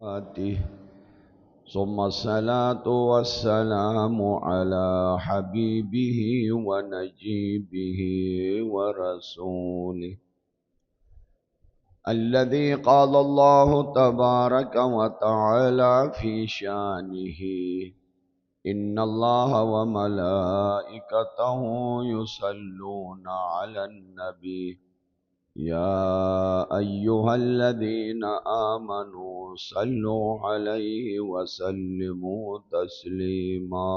آتih ثم الصلاة والسلام على حبيبه ونجيبه ورسوله الذي قال الله تبارك وتعالى في شانه إن الله وملائكته يصلون على النبي يا أيها الذين آمنوا صلوا عليه وسلموا تسليما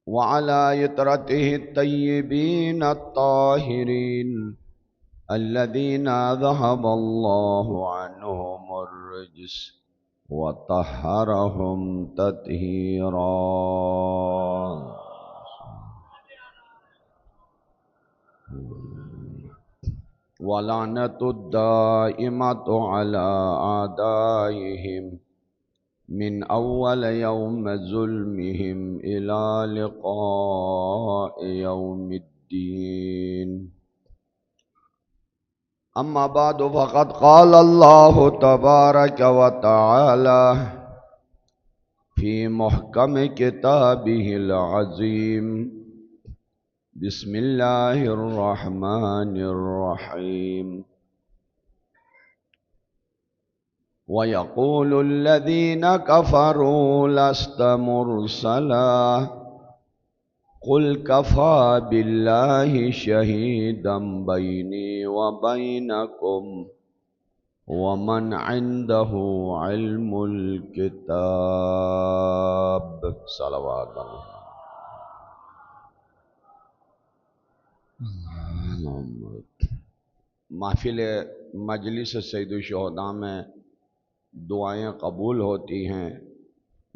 وعلى يترته الطيبين الطاهرين الذين ذهب الله عنهم الرجس وطهرهم تطهيرا ولعنة الدائمة على أعدائهم من أول يوم ظلمهم إلى لقاء يوم الدين أما بعد فقد قال الله تبارك وتعالى في محكم كتابه العظيم بسم الله الرحمن الرحيم ويقول الذين كفروا لست مرسلا قل كفى بالله شهيدا بيني وبينكم ومن عنده علم الكتاب صلوات الله محفل مجلس سید الشہداء میں دعائیں قبول ہوتی ہیں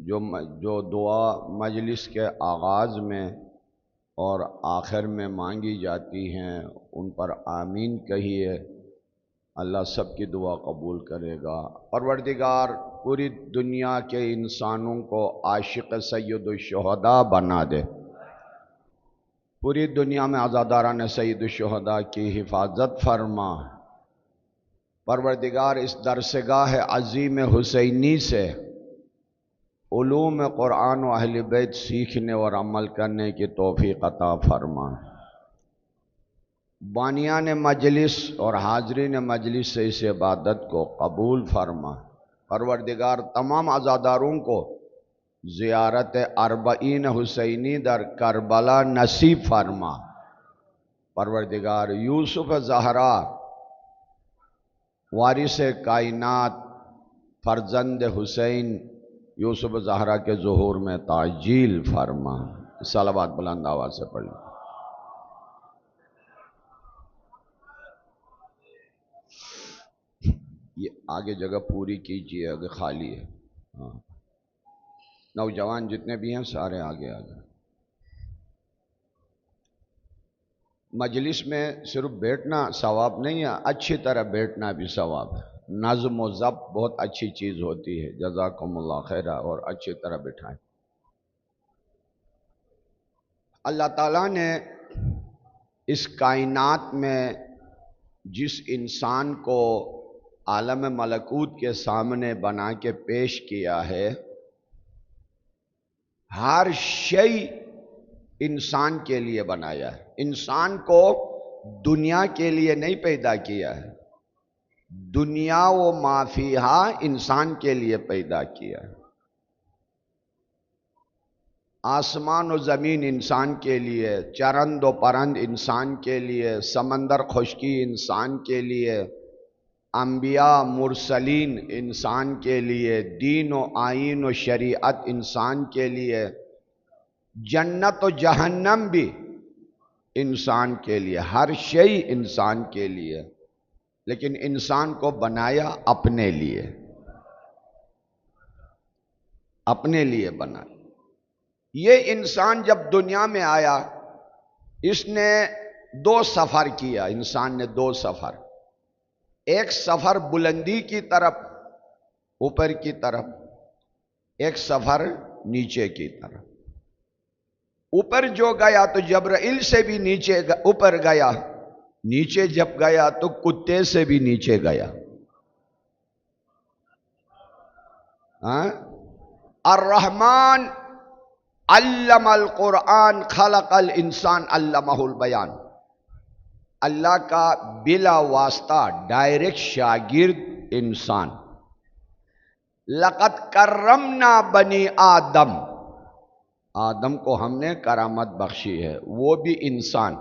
جو دعا مجلس کے آغاز میں اور آخر میں مانگی جاتی ہیں ان پر آمین کہیے، اللہ سب کی دعا قبول کرے گا۔ پروردگار پوری دنیا کے انسانوں کو عاشق سید الشہداء بنا دے، پوری دنیا میں عزاداران سید الشہداء کی حفاظت فرما۔ پروردگار اس درسگاہ عظیم حسینی سے علوم قرآن و اہل بیت سیکھنے اور عمل کرنے کی توفیق عطا فرما۔ بانیان مجلس اور حاضرین مجلس سے اس عبادت کو قبول فرما۔ پروردگار تمام عزاداروں کو زیارت اربعین حسینی در کربلا نصیب فرما۔ پروردگار یوسف زہرا وارث کائنات فرزند حسین یوسف زہرا کے ظہور میں تعجیل فرما۔ صلوات بلند آواز سے پڑھ لیں۔ یہ آگے جگہ پوری کیجیے، آگے خالی ہے۔ نوجوان جتنے بھی ہیں سارے آگے آگے۔ مجلس میں صرف بیٹھنا ثواب نہیں ہے، اچھی طرح بیٹھنا بھی ثواب ہے۔ نظم و ضبط بہت اچھی چیز ہوتی ہے، جزاکم اللہ خیرہ، اور اچھی طرح بٹھائیں۔ اللہ تعالیٰ نے اس کائنات میں جس انسان کو عالم ملکوت کے سامنے بنا کے پیش کیا ہے، ہر شے انسان کے لیے بنایا ہے۔ انسان کو دنیا کے لیے نہیں پیدا کیا ہے، دنیا و ما فیہا انسان کے لیے پیدا کیا ہے۔ آسمان و زمین انسان کے لیے، چرند و پرند انسان کے لیے، سمندر خشکی انسان کے لیے، انبیاء مرسلین انسان کے لیے، دین و آئین و شریعت انسان کے لیے، جنت و جہنم بھی انسان کے لیے، ہر شے انسان کے لیے، لیکن انسان کو بنایا اپنے لیے، اپنے لیے بنایا۔ یہ انسان جب دنیا میں آیا، اس نے دو سفر کیا، انسان نے دو سفر، ایک سفر بلندی کی طرف، اوپر کی طرف، ایک سفر نیچے کی طرف۔ اوپر جو گیا تو جبرائیل سے بھی نیچے اوپر گیا، نیچے جب گیا تو کتے سے بھی نیچے گیا۔ ہاں؟ الرحمن علم القرآن خلق الانسان علمہ البیان، اللہ کا بلا واسطہ ڈائریکٹ شاگرد انسان۔ لقد کرمنا بنی آدم، آدم کو ہم نے کرامت بخشی ہے، وہ بھی انسان۔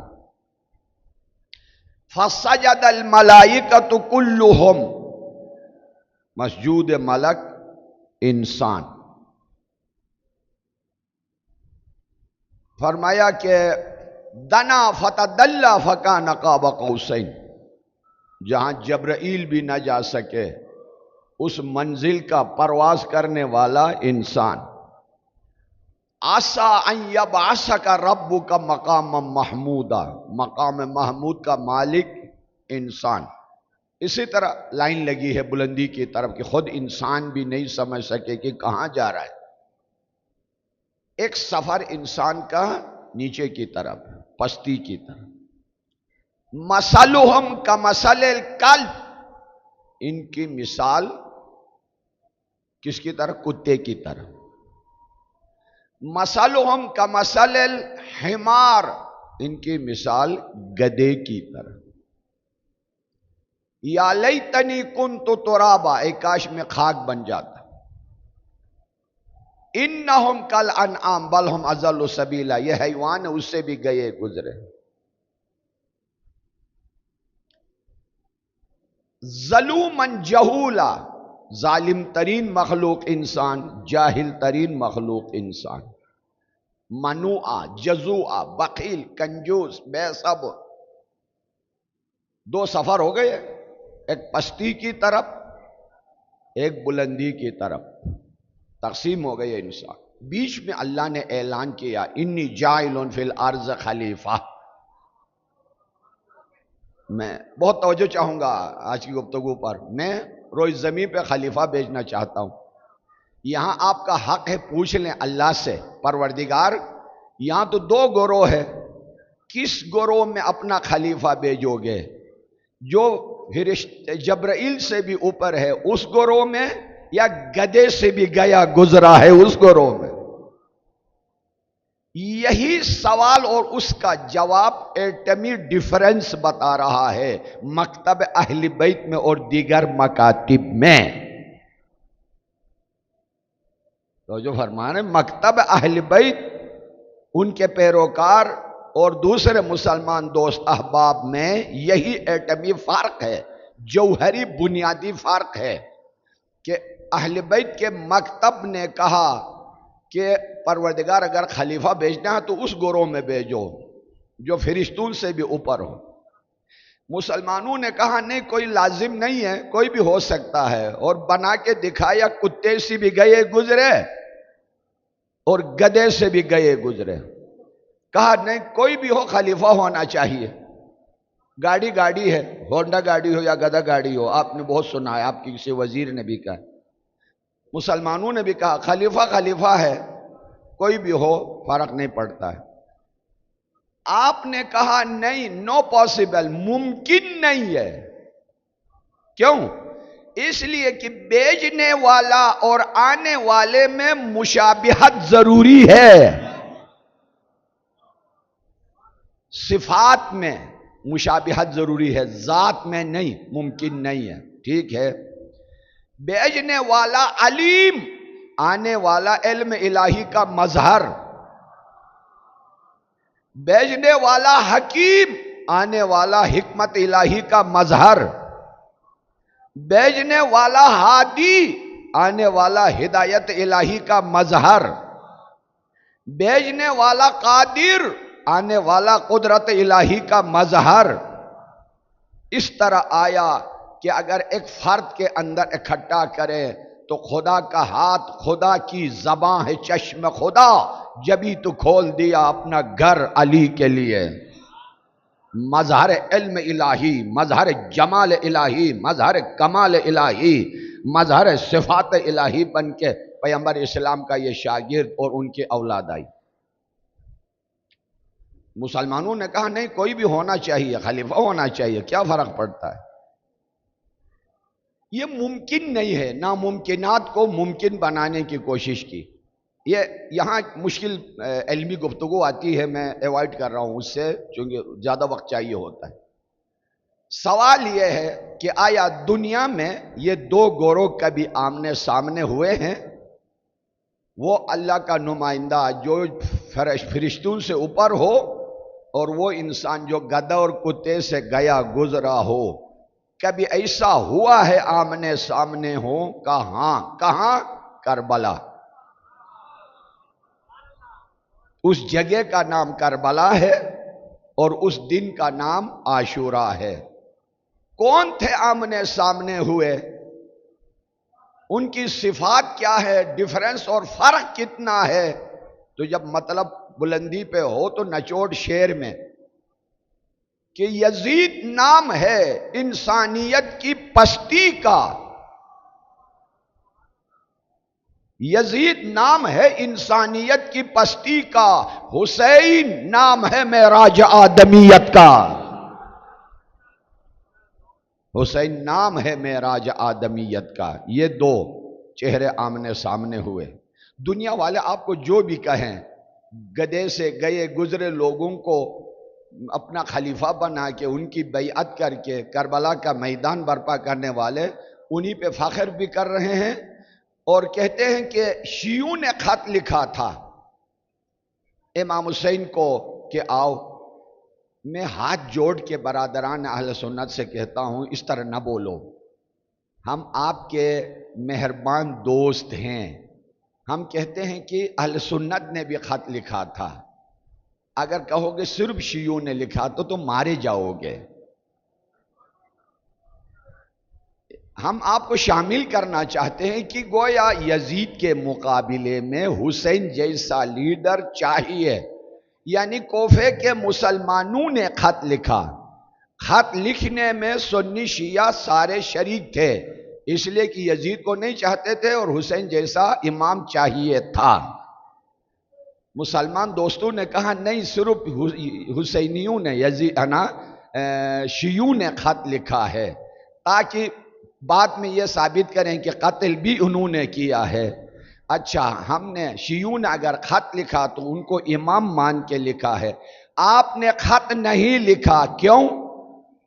فسجد الملائکۃ کلہم، مسجود ملک انسان۔ فرمایا کہ دنا فتدلی فکان قاب قوسین، جہاں جبرائیل بھی نہ جا سکے اس منزل کا پرواز کرنے والا انسان۔ عسیٰ ان یبعثک ربک مقام محمودا، مقام محمود کا مالک انسان۔ اسی طرح لائن لگی ہے بلندی کی طرف کہ خود انسان بھی نہیں سمجھ سکے کہ کہاں جا رہا ہے۔ ایک سفر انسان کا نیچے کی طرف، پستی کی طرف۔ مثلہم کمثل الکلب، ان کی مثال کس کی طرح؟ کتے کی طرح۔ مثلہم کمثل الحمار، ان کی مثال گدھے کی طرح۔ یا لیتنی کنت ترابا، اے کاش میں خاک بن جاتا۔ انہم کالانعام بل ہم اضل سبیلا، یہ حیوان اس سے بھی گئے گزرے۔ ظلومن جہولا، ظالم ترین مخلوق انسان، جاہل ترین مخلوق انسان۔ منوعہ، جزوعہ، بخیل، کنجوس، بے صبر۔ دو سفر ہو گئے، ایک پستی کی طرف، ایک بلندی کی طرف، تقسیم ہو گئے انسان۔ بیچ میں اللہ نے اعلان کیا انی جاعل فی الارض خلیفہ۔ میں بہت توجہ چاہوں گا آج کی گفتگو پر، میں روئے زمین پہ خلیفہ بھیجنا چاہتا ہوں۔ یہاں آپ کا حق ہے، پوچھ لیں اللہ سے، پروردگار یہاں تو دو گروہ ہے، کس گروہ میں اپنا خلیفہ بھیجو گے؟ جو جبرائیل سے بھی اوپر ہے اس گروہ میں، یا گدھے سے بھی گیا گزرا ہے اس گروہ میں؟ یہی سوال اور اس کا جواب ایٹمی ڈیفرنس بتا رہا ہے مکتب اہل بیت میں اور دیگر مکاتب میں۔ تو جو فرمانے مکتب اہل بیت، ان کے پیروکار اور دوسرے مسلمان دوست احباب میں یہی ایٹمی فرق ہے، جوہری بنیادی فرق ہے کہ اہل بیت کے مکتب نے کہا کہ پروردگار اگر خلیفہ بھیجنا ہے تو اس گروہ میں بھیجو جو فرشتوں سے بھی اوپر ہو۔ مسلمانوں نے کہا نہیں، کوئی لازم نہیں ہے، کوئی بھی ہو سکتا ہے، اور بنا کے دکھایا کتے سے بھی گئے گزرے اور گدھے سے بھی گئے گزرے۔ کہا نہیں، کوئی بھی ہو خلیفہ ہونا چاہیے۔ گاڑی گاڑی ہے، ہونڈا گاڑی ہو یا گدھا گاڑی ہو، آپ نے بہت سنا ہے، آپ کی کسی وزیر نے بھی کہا، مسلمانوں نے بھی کہا خلیفہ خلیفہ ہے، کوئی بھی ہو فرق نہیں پڑتا ہے۔ آپ نے کہا نہیں، نو پاسبل، ممکن نہیں ہے۔ کیوں؟ اس لیے کہ بیچنے والا اور آنے والے میں مشابہت ضروری ہے، صفات میں مشابہت ضروری ہے، ذات میں نہیں، ممکن نہیں ہے۔ ٹھیک ہے، بیچنے والا علیم، آنے والا علم الہی کا مظہر، بیچنے والا حکیم، آنے والا حکمت الہی کا مظہر، بیچنے والا ہادی، آنے والا ہدایت الہی کا مظہر، بیچنے والا قادر، آنے والا قدرت الہی کا مظہر۔ اس طرح آیا کہ اگر ایک فرد کے اندر اکٹھا کرے تو خدا کا ہاتھ، خدا کی زبان ہے چشم خدا، جبھی تو کھول دیا اپنا گھر علی کے لیے۔ مظہر علم الہی، مظہر جمال الہی، مظہر کمال الہی، مظہر صفات الہی بن کے پیغمبر اسلام کا یہ شاگرد اور ان کی اولاد آئی۔ مسلمانوں نے کہا نہیں، کوئی بھی ہونا چاہیے، خلیفہ ہونا چاہیے، کیا فرق پڑتا ہے؟ یہ ممکن نہیں ہے، ناممکنات کو ممکن بنانے کی کوشش کی۔ یہاں مشکل علمی گفتگو آتی ہے، میں ایوائڈ کر رہا ہوں اس سے، چونکہ زیادہ وقت چاہیے ہوتا ہے۔ سوال یہ ہے کہ آیا دنیا میں یہ دو گروہ کبھی آمنے سامنے ہوئے ہیں؟ وہ اللہ کا نمائندہ جو فرشتوں سے اوپر ہو، اور وہ انسان جو گدھے اور کتے سے گیا گزرا ہو، کبھی ایسا ہوا ہے آمنے سامنے ہو؟ کہاں؟ کربلا۔ اس جگہ کا نام کربلا ہے اور اس دن کا نام عاشورہ ہے۔ کون تھے آمنے سامنے ہوئے؟ ان کی صفات کیا ہے؟ ڈیفرنس اور فرق کتنا ہے؟ تو جب مطلب بلندی پہ ہو تو نچوڑ شعر میں کہ یزید نام ہے انسانیت کی پستی کا، یزید نام ہے انسانیت کی پستی کا، حسین نام ہے معراج آدمیت کا، حسین نام ہے معراج آدمیت کا۔ یہ دو چہرے آمنے سامنے ہوئے۔ دنیا والے آپ کو جو بھی کہیں، گدھے سے گئے گزرے لوگوں کو اپنا خلیفہ بنا کے، ان کی بیعت کر کے کربلا کا میدان برپا کرنے والے انہی پہ فخر بھی کر رہے ہیں، اور کہتے ہیں کہ شیعوں نے خط لکھا تھا امام حسین کو کہ آؤ۔ میں ہاتھ جوڑ کے برادران اہل سنت سے کہتا ہوں، اس طرح نہ بولو، ہم آپ کے مہربان دوست ہیں۔ ہم کہتے ہیں کہ اہل سنت نے بھی خط لکھا تھا، اگر کہو گے صرف شیعوں نے لکھا تو تم مارے جاؤ گے۔ ہم آپ کو شامل کرنا چاہتے ہیں کہ گویا یزید کے مقابلے میں حسین جیسا لیڈر چاہیے، یعنی کوفے کے مسلمانوں نے خط لکھا۔ خط لکھنے میں سنی شیعہ سارے شریک تھے، اس لیے کہ یزید کو نہیں چاہتے تھے اور حسین جیسا امام چاہیے تھا۔ مسلمان دوستوں نے کہا نہیں، صرف حسینیوں نے شیعوں نے خط لکھا ہے، تاکہ بعد میں یہ ثابت کریں کہ قتل بھی انہوں نے کیا ہے۔ اچھا، ہم نے شیعوں نے اگر خط لکھا تو ان کو امام مان کے لکھا ہے، آپ نے خط نہیں لکھا، کیوں؟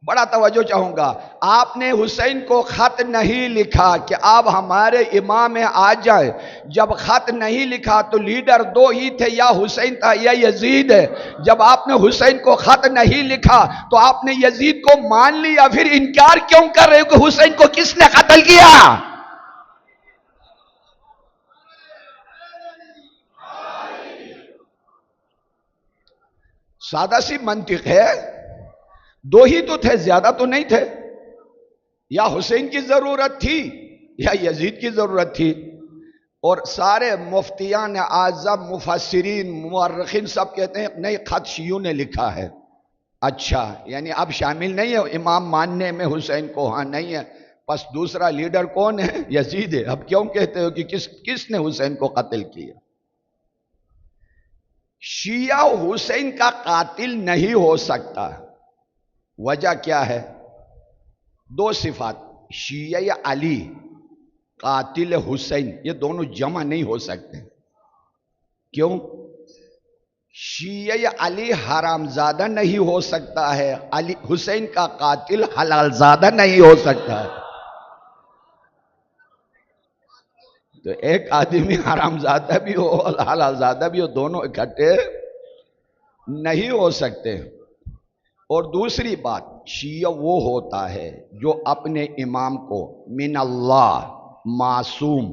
بڑا توجہ چاہوں گا۔ آپ نے حسین کو خط نہیں لکھا کہ آپ ہمارے امام آ جائیں۔ جب خط نہیں لکھا تو لیڈر دو ہی تھے، یا حسین تھا یا یزید ہے۔ جب آپ نے حسین کو خط نہیں لکھا تو آپ نے یزید کو مان لیا، پھر انکار کیوں کر رہے ہو کہ حسین کو کس نے قتل کیا؟ سادہ سی منطق ہے، دو ہی تو تھے، زیادہ تو نہیں تھے۔ یا حسین کی ضرورت تھی یا یزید کی ضرورت تھی، اور سارے مفتیان اعظم، مفسرین، مورخین سب کہتے ہیں نہیں، خط شیعوں نے لکھا ہے۔ اچھا، یعنی اب شامل نہیں ہے امام ماننے میں حسین کو؟ ہاں نہیں ہے، پس دوسرا لیڈر کون ہے؟ یزید ہے۔ اب کیوں کہتے ہو کہ کس نے حسین کو قتل کیا؟ شیعہ حسین کا قاتل نہیں ہو سکتا۔ وجہ کیا ہے؟ دو صفات، شیعہ علی، قاتل حسین، یہ دونوں جمع نہیں ہو سکتے۔ کیوں؟ شیعہ علی حرام زادہ نہیں ہو سکتا ہے، علی حسین کا قاتل حلال زادہ نہیں ہو سکتا ہے۔ تو ایک آدمی حرام زادہ بھی ہو اور حلال زادہ بھی ہو، دونوں اکٹھے نہیں ہو سکتے۔ اور دوسری بات، شیعہ وہ ہوتا ہے جو اپنے امام کو من اللہ، معصوم،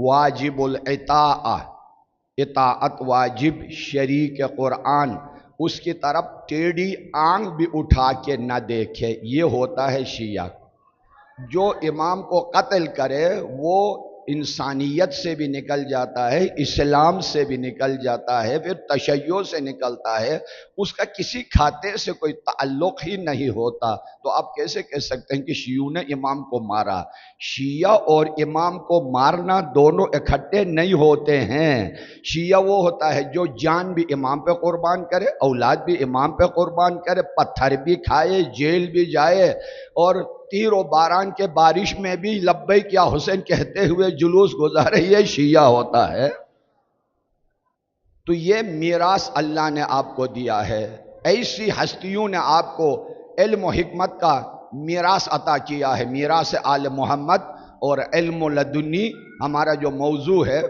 واجب اطاعت واجب، شریک قرآن، اس کی طرف ٹیڑھی آنکھ بھی اٹھا کے نہ دیکھے، یہ ہوتا ہے شیعہ۔ جو امام کو قتل کرے وہ انسانیت سے بھی نکل جاتا ہے، اسلام سے بھی نکل جاتا ہے، پھر تشیع سے نکلتا ہے، اس کا کسی کھاتے سے کوئی تعلق ہی نہیں ہوتا، تو آپ کیسے کہہ سکتے ہیں کہ شیعوں نے امام کو مارا؟ شیعہ اور امام کو مارنا دونوں اکٹھے نہیں ہوتے ہیں۔ شیعہ وہ ہوتا ہے جو جان بھی امام پہ قربان کرے، اولاد بھی امام پہ قربان کرے، پتھر بھی کھائے، جیل بھی جائے، اور تیر و باران کے بارش میں بھی لبیک یا حسین کہتے ہوئے جلوس گزارے، یہ شیعہ ہوتا ہے۔ تو یہ میراث اللہ نے آپ کو دیا ہے، ایسی ہستیوں نے آپ کو علم و حکمت کا میراث عطا کیا ہے، میراث آل محمد اور علم لدنی ہمارا جو موضوع ہے۔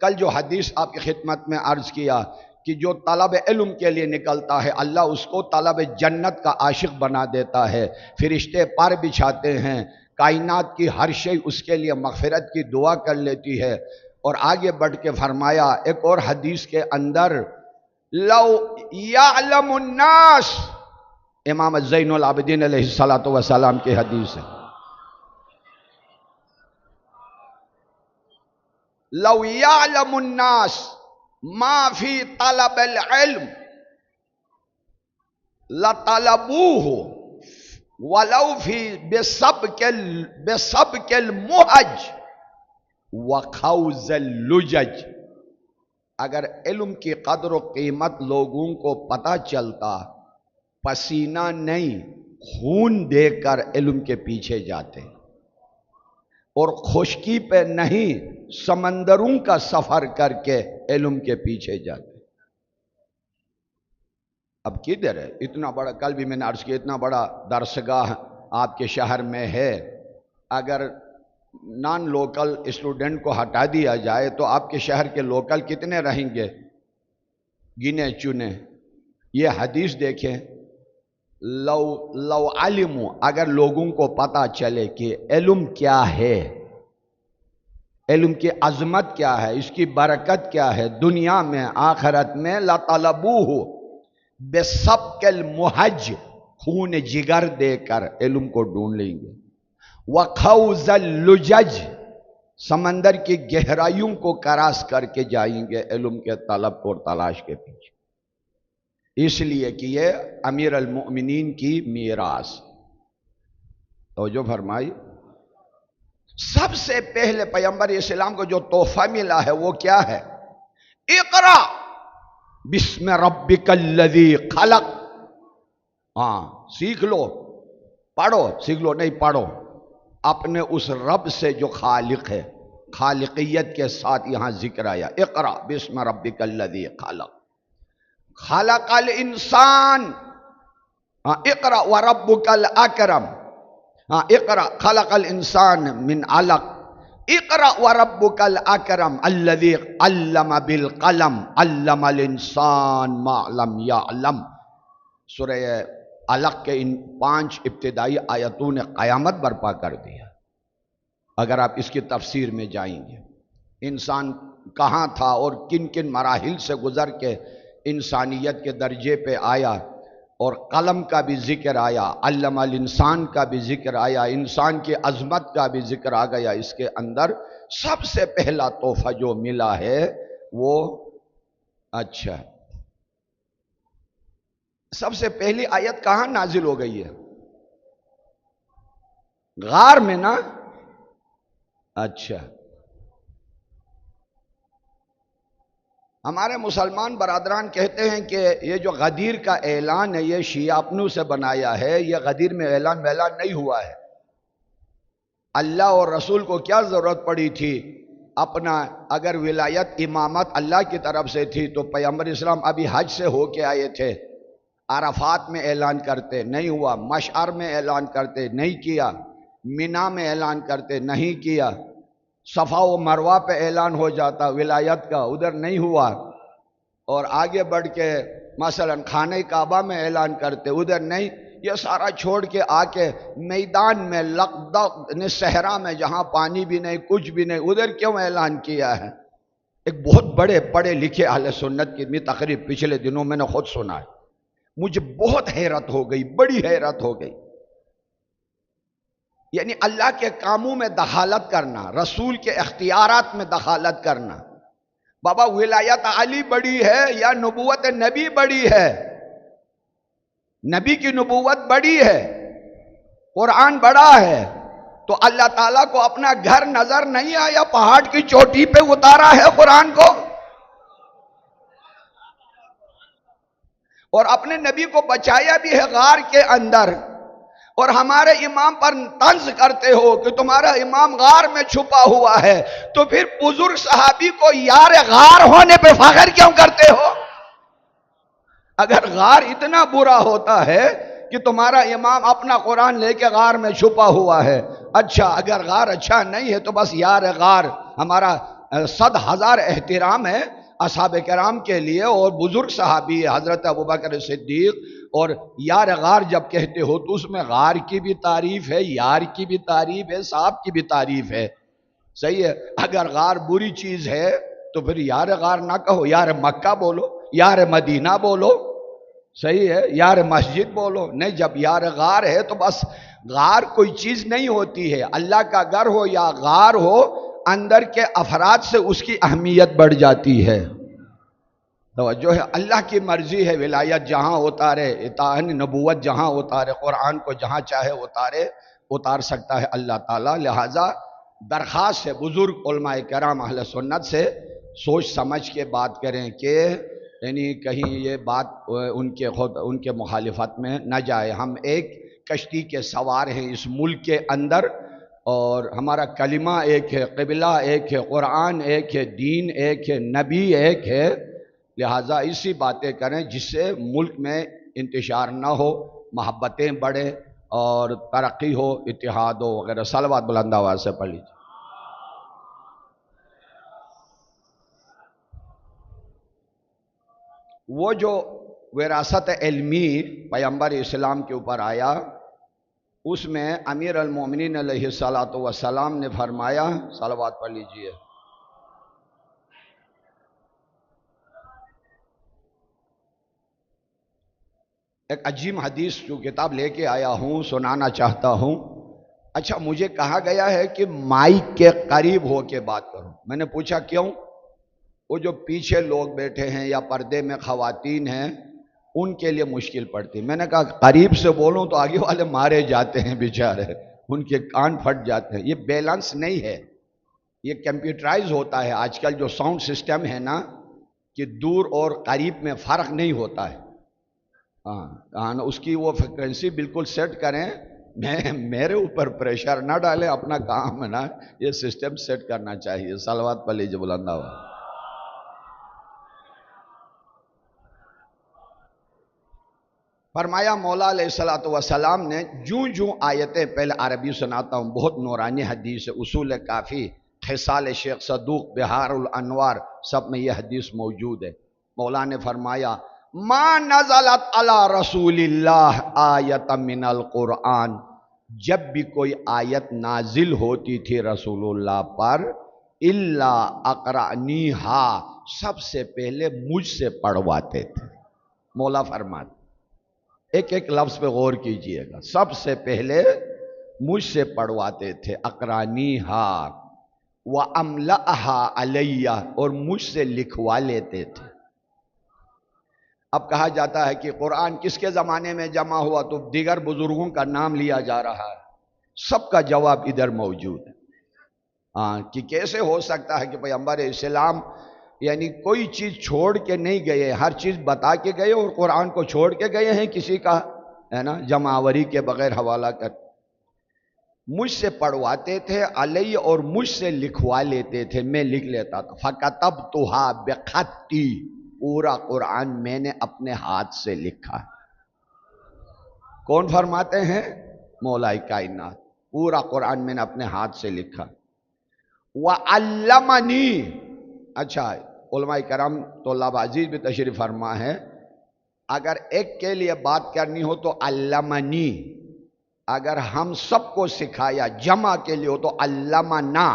کل جو حدیث آپ کی خدمت میں عرض کیا کہ جو طلب علم کے لیے نکلتا ہے اللہ اس کو طلب جنت کا عاشق بنا دیتا ہے، فرشتے پر بچھاتے ہیں، کائنات کی ہر شے اس کے لیے مغفرت کی دعا کر لیتی ہے۔ اور آگے بڑھ کے فرمایا ایک اور حدیث کے اندر، لو یعلم الناس، امام زین العابدین علیہ السلام کی حدیث ہے، لو یعلم الناس ما فی طلب العلم لطلبوه ولو فی بسبک المحج وخوض اللجج۔ اگر علم کی قدر و قیمت لوگوں کو پتہ چلتا، پسینہ نہیں خون دے کر علم کے پیچھے جاتے، اور خشکی پہ نہیں سمندروں کا سفر کر کے علم کے پیچھے جاتے۔ اب کدھر ہے اتنا بڑا، کل بھی میں نے عرض کیا، اتنا بڑا درسگاہ آپ کے شہر میں ہے، اگر نان لوکل اسٹوڈنٹ کو ہٹا دیا جائے تو آپ کے شہر کے لوکل کتنے رہیں گے؟ گنے چنے۔ یہ حدیث دیکھیں، لو علموا، اگر لوگوں کو پتہ چلے کہ علم کیا ہے، علم کی عظمت کیا ہے، اس کی برکت کیا ہے دنیا میں آخرت میں، لطلبوہ بسبک المحج، خون جگر دے کر علم کو ڈھونڈ لیں گے، وخوض اللجج، سمندر کی گہرائیوں کو کراس کر کے جائیں گے علم کے طلب اور تلاش کے پیچھے، اس لیے کہ یہ امیر المؤمنین کی میراث۔ توجہ فرمائی، سب سے پہلے پیغمبر اسلام کو جو تحفہ ملا ہے وہ کیا ہے؟ اقرا بسم ربک الذی خلق۔ ہاں سیکھ لو، پڑھو، سیکھ لو نہیں پڑھو، اپنے اس رب سے جو خالق ہے، خالقیت کے ساتھ یہاں ذکر آیا، اقرا بسم ربک الذی خلق، خلق الانسان، اقرا وربک الاکرم، اقرا خلق الانسان من علق، اقرا وربک الاکرم الذی علم بالقلم علم الانسان ما لم یعلم۔ سورہ علق کے ان 5 ابتدائی آیتوں نے قیامت برپا کر دیا۔ اگر آپ اس کی تفسیر میں جائیں گے، انسان کہاں تھا اور کن کن مراحل سے گزر کے انسانیت کے درجے پہ آیا، اور قلم کا بھی ذکر آیا، علم الانسان کا بھی ذکر آیا، انسان کی عظمت کا بھی ذکر آ گیا۔ اس کے اندر سب سے پہلا تحفہ جو ملا ہے وہ، اچھا سب سے پہلی آیت کہاں نازل ہو گئی ہے؟ غار میں نا؟ اچھا، ہمارے مسلمان برادران کہتے ہیں کہ یہ جو غدیر کا اعلان ہے یہ شیعہ اپنوں سے بنایا ہے، یہ غدیر میں اعلان نہیں ہوا ہے۔ اللہ اور رسول کو کیا ضرورت پڑی تھی اپنا، اگر ولایت امامت اللہ کی طرف سے تھی تو پیغمبر اسلام ابھی حج سے ہو کے آئے تھے، عرفات میں اعلان کرتے نہیں ہوا، مشعر میں اعلان کرتے نہیں کیا، مینا میں اعلان کرتے نہیں کیا، صفا و مروہ پہ اعلان ہو جاتا ولایت کا، ادھر نہیں ہوا، اور آگے بڑھ کے مثلا خانہ کعبہ میں اعلان کرتے ادھر نہیں، یہ سارا چھوڑ کے آ کے میدان میں لقدق صحرا میں جہاں پانی بھی نہیں کچھ بھی نہیں، ادھر کیوں اعلان کیا ہے؟ ایک بہت بڑے پڑھے لکھے اہل سنت کی تقریب پچھلے دنوں میں نے خود سنا ہے، مجھے بہت حیرت ہو گئی، بڑی حیرت ہو گئی۔ یعنی اللہ کے کاموں میں دخالت کرنا، رسول کے اختیارات میں دخالت کرنا۔ بابا ولایت علی بڑی ہے یا نبوت نبی بڑی ہے؟ نبی کی نبوت بڑی ہے، قرآن بڑا ہے، تو اللہ تعالیٰ کو اپنا گھر نظر نہیں آیا؟ پہاڑ کی چوٹی پہ اتارا ہے قرآن کو، اور اپنے نبی کو بچایا بھی ہے غار کے اندر، اور ہمارے امام پر طنز کرتے ہو کہ تمہارا امام غار میں چھپا ہوا ہے، تو پھر بزرگ صحابی کو یار غار ہونے پہ فخر کیوں کرتے ہو؟ اگر غار اتنا برا ہوتا ہے کہ تمہارا امام اپنا قرآن لے کے غار میں چھپا ہوا ہے، اچھا اگر غار اچھا نہیں ہے تو بس یار غار، ہمارا 100,000 احترام ہے اصحاب کرام کے لیے، اور بزرگ صحابی حضرت ابوبکر صدیق، اور یار غار جب کہتے ہو تو اس میں غار کی بھی تعریف ہے، یار کی بھی تعریف ہے، صاحب کی بھی تعریف ہے، صحیح ہے؟ اگر غار بری چیز ہے تو پھر یار غار نہ کہو، یار مکہ بولو، یار مدینہ بولو، صحیح ہے؟ یار مسجد بولو، نہیں، جب یار غار ہے تو بس غار کوئی چیز نہیں ہوتی ہے، اللہ کا گھر ہو یا غار ہو، اندر کے افراد سے اس کی اہمیت بڑھ جاتی ہے۔ توجہ ہے، اللہ کی مرضی ہے، ولایت جہاں اتارے، اطاعت نبوت جہاں اتارے، قرآن کو جہاں چاہے اتار سکتا ہے اللہ تعالیٰ۔ لہٰذا درخواست ہے بزرگ علماء کرام اہل سنت سے، سوچ سمجھ کے بات کریں کہ یعنی کہیں یہ بات ان کے مخالفت میں نہ جائے۔ ہم ایک کشتی کے سوار ہیں اس ملک کے اندر، اور ہمارا کلمہ ایک ہے، قبلہ ایک ہے، قرآن ایک ہے، دین ایک ہے، نبی ایک ہے، لہٰذا ایسی باتیں کریں جس سے ملک میں انتشار نہ ہو، محبتیں بڑھیں اور ترقی ہو، اتحاد ہو وغیرہ۔ صلوات بلند آواز سے پڑھ لیجیے۔ وہ جو وراثت علمی پیغمبر اسلام کے اوپر آیا، اس میں امیر المومنین علیہ السلام نے فرمایا، صلوات پڑھ لیجیے، ایک عجیب حدیث جو کتاب لے کے آیا ہوں، سنانا چاہتا ہوں۔ اچھا، مجھے کہا گیا ہے کہ مائک کے قریب ہو کے بات کروں۔ میں نے پوچھا کیوں؟ وہ جو پیچھے لوگ بیٹھے ہیں یا پردے میں خواتین ہیں، ان کے لیے مشکل پڑتی۔ میں نے کہا قریب سے بولوں تو آگے والے مارے جاتے ہیں بیچارے، ان کے کان پھٹ جاتے ہیں۔ یہ بیلنس نہیں ہے، یہ کمپیوٹرائز ہوتا ہے آج کل جو ساؤنڈ سسٹم ہے نا، کہ دور اور قریب میں فرق نہیں ہوتا ہے۔ ہاں، اس کی وہ فریکوینسی بالکل سیٹ کریں، میرے اوپر پریشر نہ ڈالیں، اپنا کام ہے نا، یہ سسٹم سیٹ کرنا چاہیے۔ صلوات پڑھ لیجیے بلند آواز۔ فرمایا مولا علیہ السلام نے جوں آیتیں، پہلے عربی سناتا ہوں، بہت نورانی حدیث ہے، اصول کافی، خصال شیخ صدوق، بہار الانوار، سب میں یہ حدیث موجود ہے۔ مولا نے فرمایا ما نزلت علی رسول اللہ آیت من القرآن، جب بھی کوئی آیت نازل ہوتی تھی رسول اللہ پر، الا اقرأنیہا، سب سے پہلے مجھ سے پڑھواتے تھے۔ مولا فرماتے، ایک ایک لفظ پہ غور کیجئے گا، سب سے پہلے مجھ سے پڑھواتے تھے، اقرأنیہا وَأَمْلَأَهَا عَلَيَّ، اور مجھ سے لکھوا لیتے تھے۔ اب کہا جاتا ہے کہ قرآن کس کے زمانے میں جمع ہوا، تو دیگر بزرگوں کا نام لیا جا رہا ہے، سب کا جواب ادھر موجود ہے۔ کہ کیسے ہو سکتا ہے کہ پیغمبر اسلام یعنی کوئی چیز چھوڑ کے نہیں گئے، ہر چیز بتا کے گئے، اور قرآن کو چھوڑ کے گئے ہیں کسی کا ہے نا جمعاوری کے بغیر حوالہ کر؟ مجھ سے پڑھواتے تھے علیہ، اور مجھ سے لکھوا لیتے تھے، میں لکھ لیتا تھا۔ فَكَتَبْتُهَا بِخَطِّ، پورا قرآن میں نے اپنے ہاتھ سے لکھا ہے۔ کون فرماتے ہیں؟ مولا کائنات، پورا قرآن میں نے اپنے ہاتھ سے لکھا۔ وَعَلَّمَنِي، اچھا علماء کرام طلاب عزیز بھی تشریف فرما ہے، اگر ایک کے لیے بات کرنی ہو تو علمنی، اگر ہم سب کو سکھایا جمع کے لیے ہو تو علمنا۔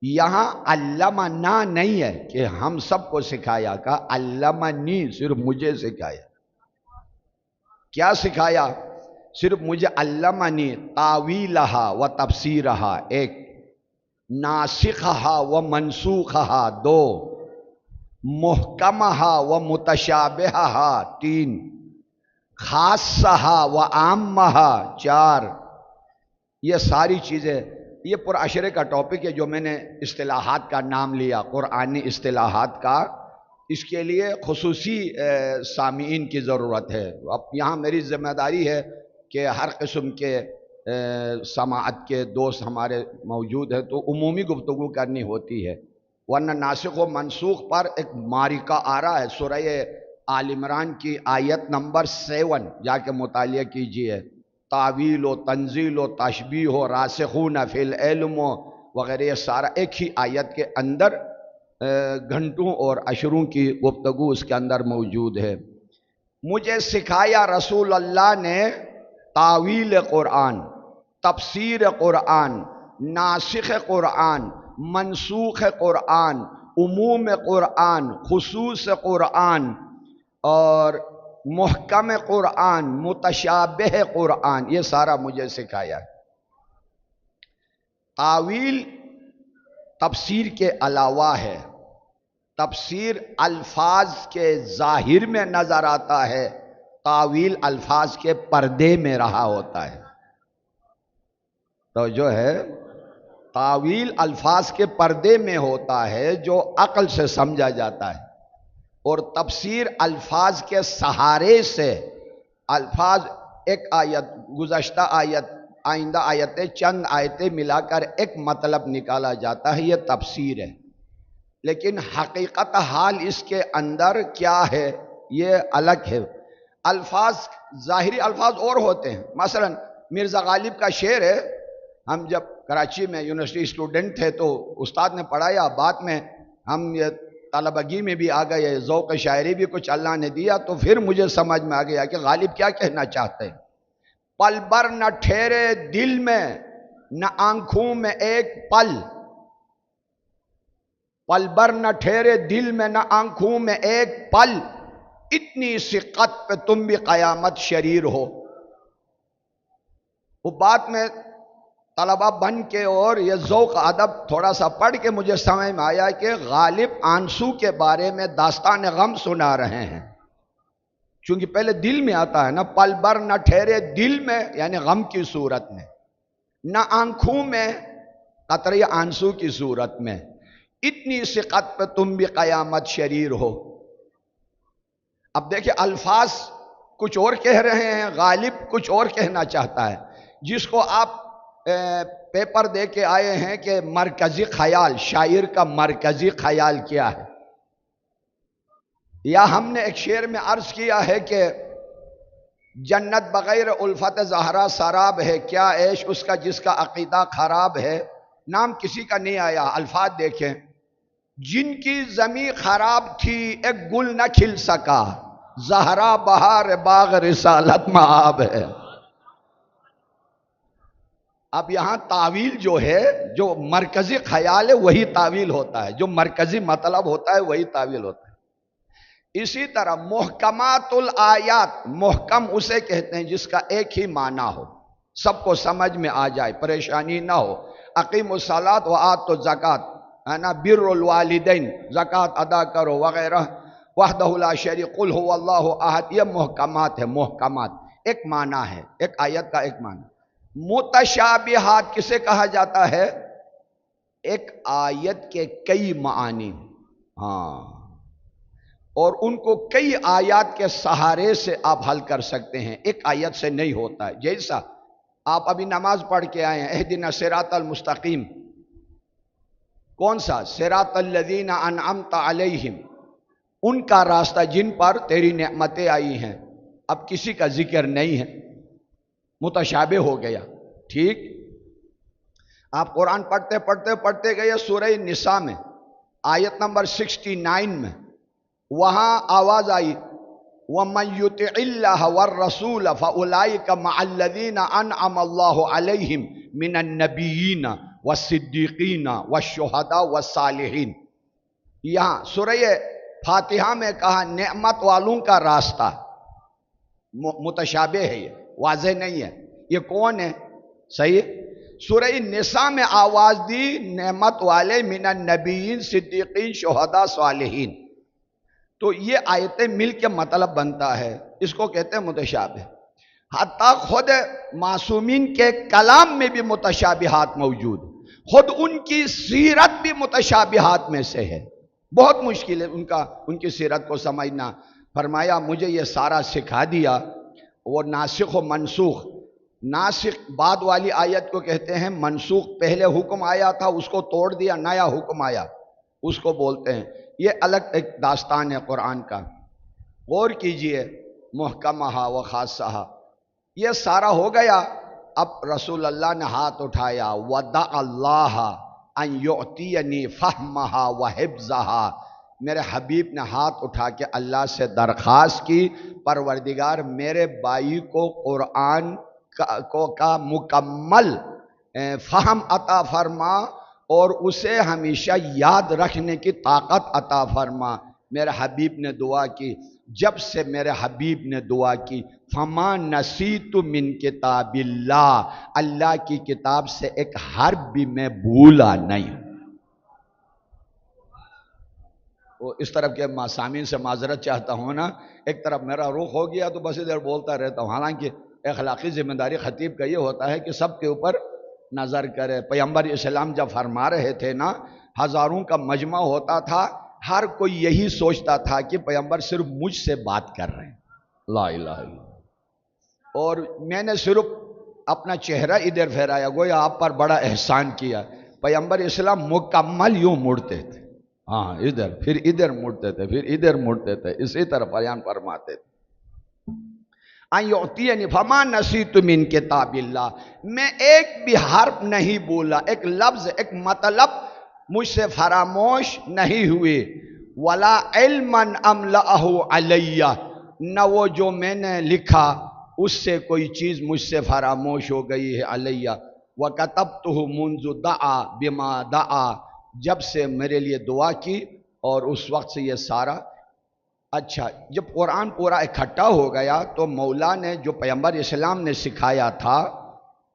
یہاں علمنا نہیں ہے کہ ہم سب کو سکھایا، کہا علمنی، صرف مجھے سکھایا۔ کیا سکھایا؟ صرف مجھے علمنی تاویلہا و تفسیرہا ایک، ناسخہا و منسوخہا دو، محکمہا و متشابہہا تین، خاصہا و عامہا چار۔ یہ ساری چیزیں، یہ پر عشرے کا ٹاپک ہے جو میں نے اصطلاحات کا نام لیا، قرآنی اصطلاحات کا۔ اس کے لیے خصوصی سامعین کی ضرورت ہے۔ اب یہاں میری ذمہ داری ہے کہ ہر قسم کے سماعت کے دوست ہمارے موجود ہیں تو عمومی گفتگو کرنی ہوتی ہے، ورنہ ناسخ و منسوخ پر ایک معرکہ آ رہا ہے۔ سورہ آل عمران کی آیت نمبر 7 جا کے مطالعہ کیجئے، تعویل و تنزیل و تشبیہ و راسخون فی العلم وغیرہ، یہ سارا ایک ہی آیت کے اندر گھنٹوں اور عشروں کی گفتگو اس کے اندر موجود ہے۔ مجھے سکھایا رسول اللہ نے تعویل قرآن، تفسیر قرآن، ناسخ قرآن، منسوخ قرآن، عموم قرآن، خصوص قرآن اور محکم قرآن، متشابہ قرآن، یہ سارا مجھے سکھایا۔ تعویل تفسیر کے علاوہ ہے۔ تفسیر الفاظ کے ظاہر میں نظر آتا ہے، تعویل الفاظ کے پردے میں رہا ہوتا ہے۔ تو جو ہے تعویل الفاظ کے پردے میں ہوتا ہے جو عقل سے سمجھا جاتا ہے، اور تفسیر الفاظ کے سہارے سے، الفاظ ایک آیت، گزشتہ آیت، آئندہ آیتیں، چند آیتیں ملا کر ایک مطلب نکالا جاتا ہے، یہ تفسیر ہے۔ لیکن حقیقت حال اس کے اندر کیا ہے یہ الگ ہے۔ الفاظ، ظاہری الفاظ اور ہوتے ہیں۔ مثلا مرزا غالب کا شعر ہے، ہم جب کراچی میں یونیورسٹی اسٹوڈنٹ تھے تو استاد نے پڑھایا، بعد میں ہم یہ طلبگی میں بھی آ گئے، ذوق شاعری بھی کچھ اللہ نے دیا، تو پھر مجھے سمجھ میں آ گیا کہ غالب کیا کہنا چاہتے ہیں۔ پل بھر نہ ٹھہرے دل میں، نہ آنکھوں میں ایک پل، پل بھر نہ ٹھہرے دل میں، نہ آنکھوں میں ایک پل، اتنی سقت پہ تم بھی قیامت شریر ہو۔ وہ بات میں طلبہ بن کے اور یہ ذوق ادب تھوڑا سا پڑھ کے مجھے سمجھ میں آیا کہ غالب آنسو کے بارے میں داستان غم سنا رہے ہیں، چونکہ پہلے دل میں آتا ہے نا، پل بھر نہ ٹھہرے دل میں یعنی غم کی صورت میں، نہ آنکھوں میں قطرے آنسو کی صورت میں، اتنی سقت پہ تم بھی قیامت شریر ہو۔ اب دیکھیں الفاظ کچھ اور کہہ رہے ہیں، غالب کچھ اور کہنا چاہتا ہے۔ جس کو آپ پیپر دے کے آئے ہیں کہ مرکزی خیال، شاعر کا مرکزی خیال کیا ہے، یا ہم نے ایک شعر میں عرض کیا ہے کہ جنت بغیر الفت زہرا سراب ہے، کیا عیش اس کا جس کا عقیدہ خراب ہے۔ نام کسی کا نہیں آیا، الفاظ دیکھیں، جن کی زمین خراب تھی ایک گل نہ کھل سکا، زہرا بہار باغ رسالت مآب ہے۔ اب یہاں تعویل جو ہے، جو مرکزی خیال ہے وہی تعویل ہوتا ہے، جو مرکزی مطلب ہوتا ہے وہی تعویل ہوتا ہے۔ اسی طرح محکمات الآیات، محکم اسے کہتے ہیں جس کا ایک ہی معنی ہو، سب کو سمجھ میں آ جائے، پریشانی نہ ہو۔ اقیم الصلاۃ وآتوا الزکوٰۃ، ہے نا، بر الوالدین، زکوٰۃ ادا کرو وغیرہ، وحدہ لا شریک، قل هو اللہ احد، یہ محکمات ہے۔ محکمات ایک معنی ہے، ایک آیت کا ایک معنی۔ متشابہات کسے کہا جاتا ہے؟ ایک آیت کے کئی معانی، ہاں، اور ان کو کئی آیات کے سہارے سے آپ حل کر سکتے ہیں، ایک آیت سے نہیں ہوتا ہے۔ جیسا آپ ابھی نماز پڑھ کے آئے ہیں، اہدنا الصراط المستقیم، کون سا؟ صراط الذین انعمت علیہم، ان کا راستہ جن پر تیری نعمتیں آئی ہیں۔ اب کسی کا ذکر نہیں ہے، متشابہ ہو گیا، ٹھیک۔ آپ قرآن پڑھتے گئے سورہ نساء میں آیت نمبر 69 میں، وہاں آواز آئی وَمَن يُطِعِ اللَّهَ وَالرَّسُولَ فَأُولَئِكَ مَعَ الَّذِينَ أَنْعَمَ اللَّهُ عَلَيْهِمْ مِنَ النَّبِيِّينَ وَالصِّدِّيقِينَ وَالشُّهَدَاءِ وَالصَّالِحِينَ۔ یہاں سورہ فاتحہ میں کہا نعمت والوں کا راستہ، متشابہ ہے یہ، واضح نہیں ہے یہ کون ہے؟ صحیح. سورہ نساء میں آواز دی نعمت والے من النبیین صدیقین شہداء صالحین. تو یہ آیتیں مل کے مطلب بنتا ہے، اس کو کہتے ہیں متشابہ. حتیٰ خود معصومین کے کلام میں بھی متشابہات موجود، خود ان کی سیرت بھی متشابہات میں سے ہے. بہت مشکل ہے ان کی سیرت کو سمجھنا. فرمایا مجھے یہ سارا سکھا دیا. وہ ناسخ و منسوخ، ناسخ بعد والی آیت کو کہتے ہیں، منسوخ پہلے حکم آیا تھا اس کو توڑ دیا، نیا حکم آیا اس کو بولتے ہیں. یہ الگ ایک داستان ہے قرآن کا. غور کیجئے، محکمہ و خاصہ یہ سارا ہو گیا. اب رسول اللہ نے ہاتھ اٹھایا، ودع اللہ ان یعطینی فہمہا و حفظہا. میرے حبیب نے ہاتھ اٹھا کے اللہ سے درخواست کی، پروردگار میرے بھائی کو قرآن کا مکمل فہم عطا فرما اور اسے ہمیشہ یاد رکھنے کی طاقت عطا فرما. میرے حبیب نے دعا کی. جب سے میرے حبیب نے دعا کی، فما نسیت من کتاب اللہ، اللہ کی کتاب سے ایک حرف بھی میں بھولا نہیں. وہ اس طرف کے سامعین سے معذرت چاہتا ہوں نا، ایک طرف میرا رخ ہو گیا تو بس ادھر بولتا رہتا ہوں. حالانکہ اخلاقی ذمہ داری خطیب کا یہ ہوتا ہے کہ سب کے اوپر نظر کرے. پیغمبر اسلام جب فرما رہے تھے نا، ہزاروں کا مجمع ہوتا تھا، ہر کوئی یہی سوچتا تھا کہ پیغمبر صرف مجھ سے بات کر رہے ہیں. لا الہ الا اللہ. اور میں نے صرف اپنا چہرہ ادھر پھیرایا، گویا آپ پر بڑا احسان کیا. پیغمبر اسلام مکمل یوں مڑتے تھے، ہاں ادھر، پھر ادھر مڑتے تھے، پھر ادھر مڑتے تھے، اسی طرح بیان فرماتے تھے. ان یعطینی فما نسیت من کتاب اللہ، میں ایک بھی حرف نہیں بولا، ایک لفظ، ایک مطلب مجھ سے فراموش نہیں ہوئے. ولا علما املأہ علیہ، نہ وہ جو میں نے لکھا اس سے کوئی چیز مجھ سے فراموش ہو گئی ہے. علیہ وکتبتہ منذ دعا بما دعا، جب سے میرے لیے دعا کی اور اس وقت سے یہ سارا. اچھا، جب قرآن پورا اکٹھا ہو گیا تو مولا نے جو پیغمبر اسلام نے سکھایا تھا،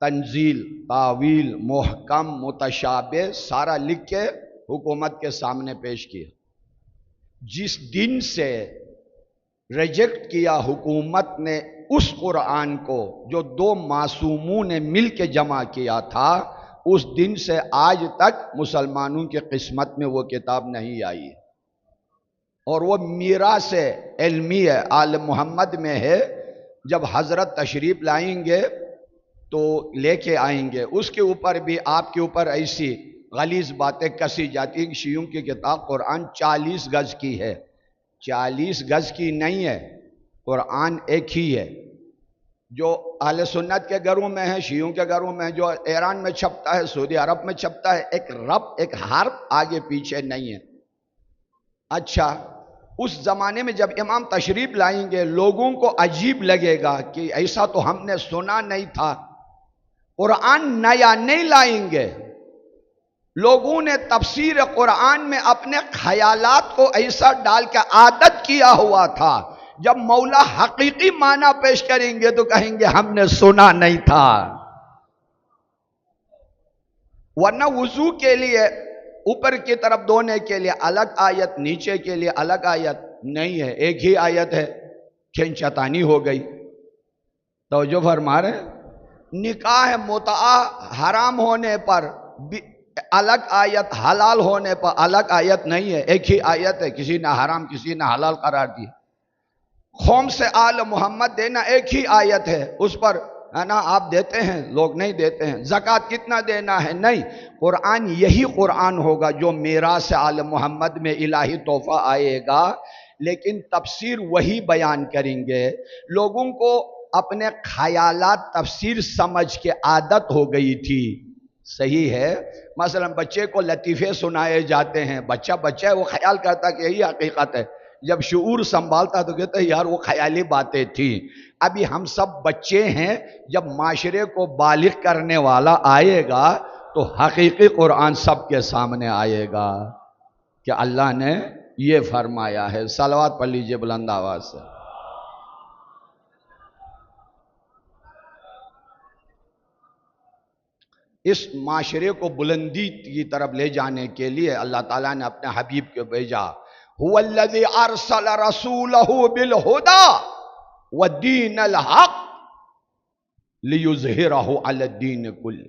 تنزیل، تاویل، محکم، متشابہ، سارا لکھ کے حکومت کے سامنے پیش کیا. جس دن سے ریجیکٹ کیا حکومت نے اس قرآن کو جو دو معصوموں نے مل کے جمع کیا تھا، اس دن سے آج تک مسلمانوں کی قسمت میں وہ کتاب نہیں آئی. اور وہ میراث علمی آل محمد میں ہے. جب حضرت تشریف لائیں گے تو لے کے آئیں گے. اس کے اوپر بھی آپ کے اوپر ایسی غلیظ باتیں کسی جاتی ہیں. شیعوں کی کتاب قرآن 40 گز کی ہے، 40 گز کی نہیں ہے. قرآن ایک ہی ہے، جو اہل سنت کے گھروں میں ہے، شیعوں کے گھروں میں، جو ایران میں چھپتا ہے، سعودی عرب میں چھپتا ہے، ایک رب، ایک حرف آگے پیچھے نہیں ہے. اچھا، اس زمانے میں جب امام تشریف لائیں گے لوگوں کو عجیب لگے گا کہ ایسا تو ہم نے سنا نہیں تھا. قرآن نیا نہیں لائیں گے. لوگوں نے تفسیر قرآن میں اپنے خیالات کو ایسا ڈال کے عادت کیا ہوا تھا. جب مولا حقیقی معنی پیش کریں گے تو کہیں گے ہم نے سنا نہیں تھا. ورنہ وضو کے لیے اوپر کی طرف دھونے کے لیے الگ آیت، نیچے کے لیے الگ آیت نہیں ہے، ایک ہی آیت ہے. کھینچتانی ہو گئی. توجہ فرما رہے ہیں؟ نکاح متعہ حرام ہونے پر الگ آیت، حلال ہونے پر الگ آیت نہیں ہے، ایک ہی آیت ہے. کسی نے حرام کسی نے حلال قرار دی. خوم سے آل محمد دینا ایک ہی آیت ہے، اس پر ہے نا آپ دیتے ہیں، لوگ نہیں دیتے ہیں. زکوٰۃ کتنا دینا ہے؟ نہیں. قرآن یہی قرآن ہوگا جو میراث آل محمد میں الہی تحفہ آئے گا، لیکن تفسیر وہی بیان کریں گے. لوگوں کو اپنے خیالات تفسیر سمجھ کے عادت ہو گئی تھی. صحیح ہے، مثلا بچے کو لطیفے سنائے جاتے ہیں، بچہ ہے، وہ خیال کرتا کہ یہی حقیقت ہے. جب شعور سنبھالتا تو کہتا ہے یار وہ خیالی باتیں تھیں. ابھی ہم سب بچے ہیں، جب معاشرے کو بالغ کرنے والا آئے گا تو حقیقی قرآن سب کے سامنے آئے گا کہ اللہ نے یہ فرمایا ہے. صلوات پڑھ لیجئے بلند آواز سے. اس معاشرے کو بلندی کی طرف لے جانے کے لیے اللہ تعالیٰ نے اپنے حبیب کو بھیجا. هو الذی ارسل رسولہ بالہدی ودین الحق لیظہرہ علی الدین کلہ.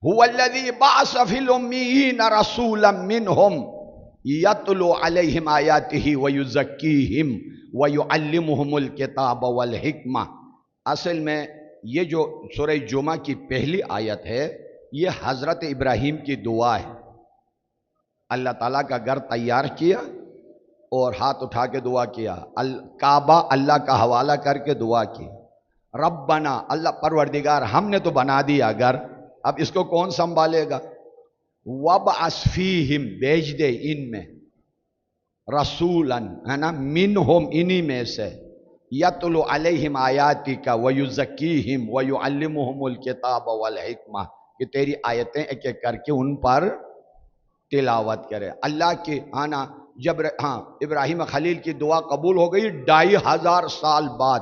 هو الذی بعث فی الامیین رسولا منہم یتلو علیہم آیاتہ ویزکیہم ویعلمہم الکتاب والحکمہ. اصل میں یہ جو سورہ جمعہ کی پہلی آیت ہے یہ حضرت ابراہیم کی دعا ہے. اللہ تعالیٰ کا گھر تیار کیا اور ہاتھ اٹھا کے دعا کیا، کعبہ اللہ کا حوالہ کر کے دعا کی. ربنا، اللہ پروردگار ہم نے تو بنا دیا گھر، اب اس کو کون سنبھالے گا؟ وَبْعَثْ فِيهِمْ، بھیج دے ان میں، رسولاً، ہے نا، منہم، انہی میں سے، یتلو علیہم آیاتک ویزکیہم ویعلمہم الکتاب والحکمہ، کہ تیری آیتیں ایک ایک کر کے ان پر تلاوت کرے. اللہ کی آنا جب ابراہیم خلیل کی دعا قبول ہو گئی 2500 سال بعد.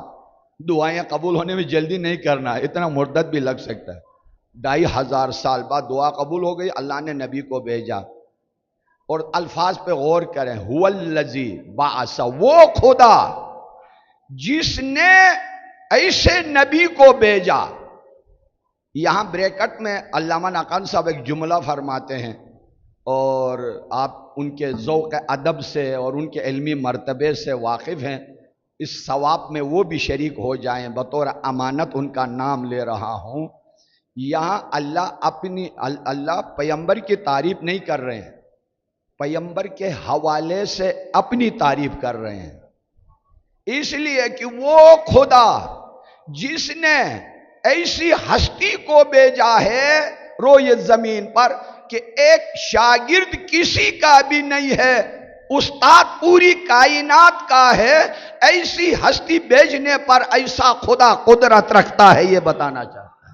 دعائیں قبول ہونے میں جلدی نہیں کرنا، اتنا مدت بھی لگ سکتا ہے. 2500 سال بعد دعا قبول ہو گئی، اللہ نے نبی کو بھیجا. اور الفاظ پہ غور کریں، هو الذی بعث، وہ خدا جس نے ایسے نبی کو بھیجا. یہاں بریکٹ میں علامہ ناقان صاحب ایک جملہ فرماتے ہیں، اور آپ ان کے ذوق ادب سے اور ان کے علمی مرتبے سے واقف ہیں، اس ثواب میں وہ بھی شریک ہو جائیں. بطور امانت ان کا نام لے رہا ہوں. یہاں اللہ پیغمبر کی تعریف نہیں کر رہے ہیں، پیغمبر کے حوالے سے اپنی تعریف کر رہے ہیں، اس لیے کہ وہ خدا جس نے ایسی ہستی کو بھیجا ہے روئے زمین پر کہ ایک شاگرد کسی کا بھی نہیں ہے، استاد پوری کائنات کا ہے. ایسی ہستی بھیجنے پر ایسا خدا قدرت رکھتا ہے، یہ بتانا چاہتا ہے.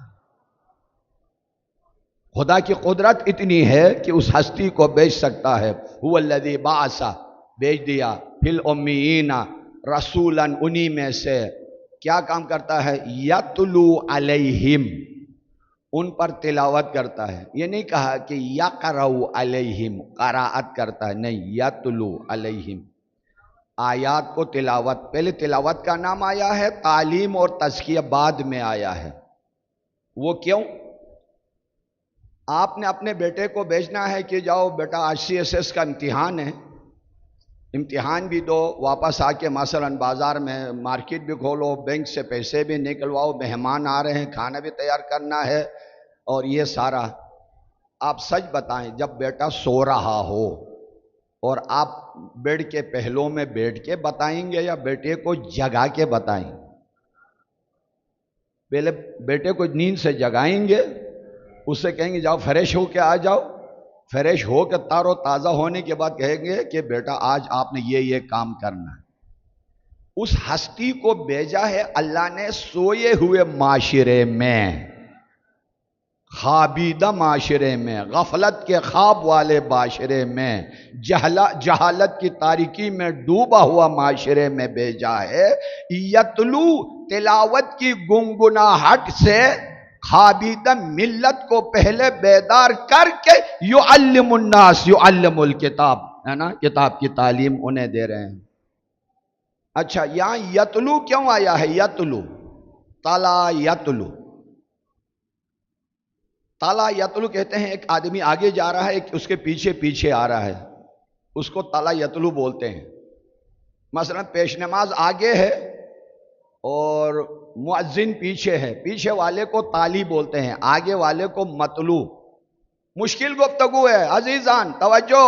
خدا کی قدرت اتنی ہے کہ اس ہستی کو بھیج سکتا ہے. هو الذی بعث، بھیج دیا، فی الامیین، رسولاً، انہی میں سے. کیا کام کرتا ہے؟ یتلو علیہم، ان پر تلاوت کرتا ہے. یہ نہیں کہا کہ یقرأ علیہم، قراءت کرتا ہے، نہیں، یتلو علیہم. آیات کو تلاوت، پہلے تلاوت کا نام آیا ہے، تعلیم اور تزکیہ بعد میں آیا ہے. وہ کیوں؟ آپ نے اپنے بیٹے کو بھیجنا ہے کہ جاؤ بیٹا آج CSS کا امتحان ہے، امتحان بھی دو، واپس آ کے مثلا بازار میں مارکیٹ بھی کھولو، بینک سے پیسے بھی نکلواؤ، مہمان آ رہے ہیں، کھانا بھی تیار کرنا ہے، اور یہ سارا. آپ سچ بتائیں، جب بیٹا سو رہا ہو اور آپ بیڈ کے پہلوں میں بیٹھ کے بتائیں گے یا بیٹے کو جگا کے بتائیں؟ پہلے بیٹے کو نیند سے جگائیں گے، اس سے کہیں گے جاؤ فریش ہو کے آ جاؤ، فریش ہو کے تار و تازہ ہونے کے بعد کہیں گے کہ بیٹا آج آپ نے یہ کام کرنا ہے. اس ہستی کو بھیجا ہے اللہ نے سوئے ہوئے معاشرے میں، خوابیدہ معاشرے میں، غفلت کے خواب والے معاشرے میں، جہالت کی تاریکی میں ڈوبا ہوا معاشرے میں بھیجا ہے. یتلو، تلاوت کی گنگناہٹ سے خوابیدہ ملت کو پہلے بیدار کر کے یعلم الناس، یعلم الکتاب، ہے نا، کتاب کی تعلیم انہیں دے رہے ہیں. اچھا، یہاں یتلو کیوں آیا ہے؟ یتلو، تلا یتلو، تلا یتلو کہتے ہیں ایک آدمی آگے جا رہا ہے، ایک اس کے پیچھے پیچھے آ رہا ہے، اس کو تلا یتلو بولتے ہیں. مثلا پیش نماز آگے ہے اور مؤذن پیچھے ہے، پیچھے والے کو تالی بولتے ہیں، آگے والے کو مطلو. مشکل گفتگو ہے عزیزان، توجہ.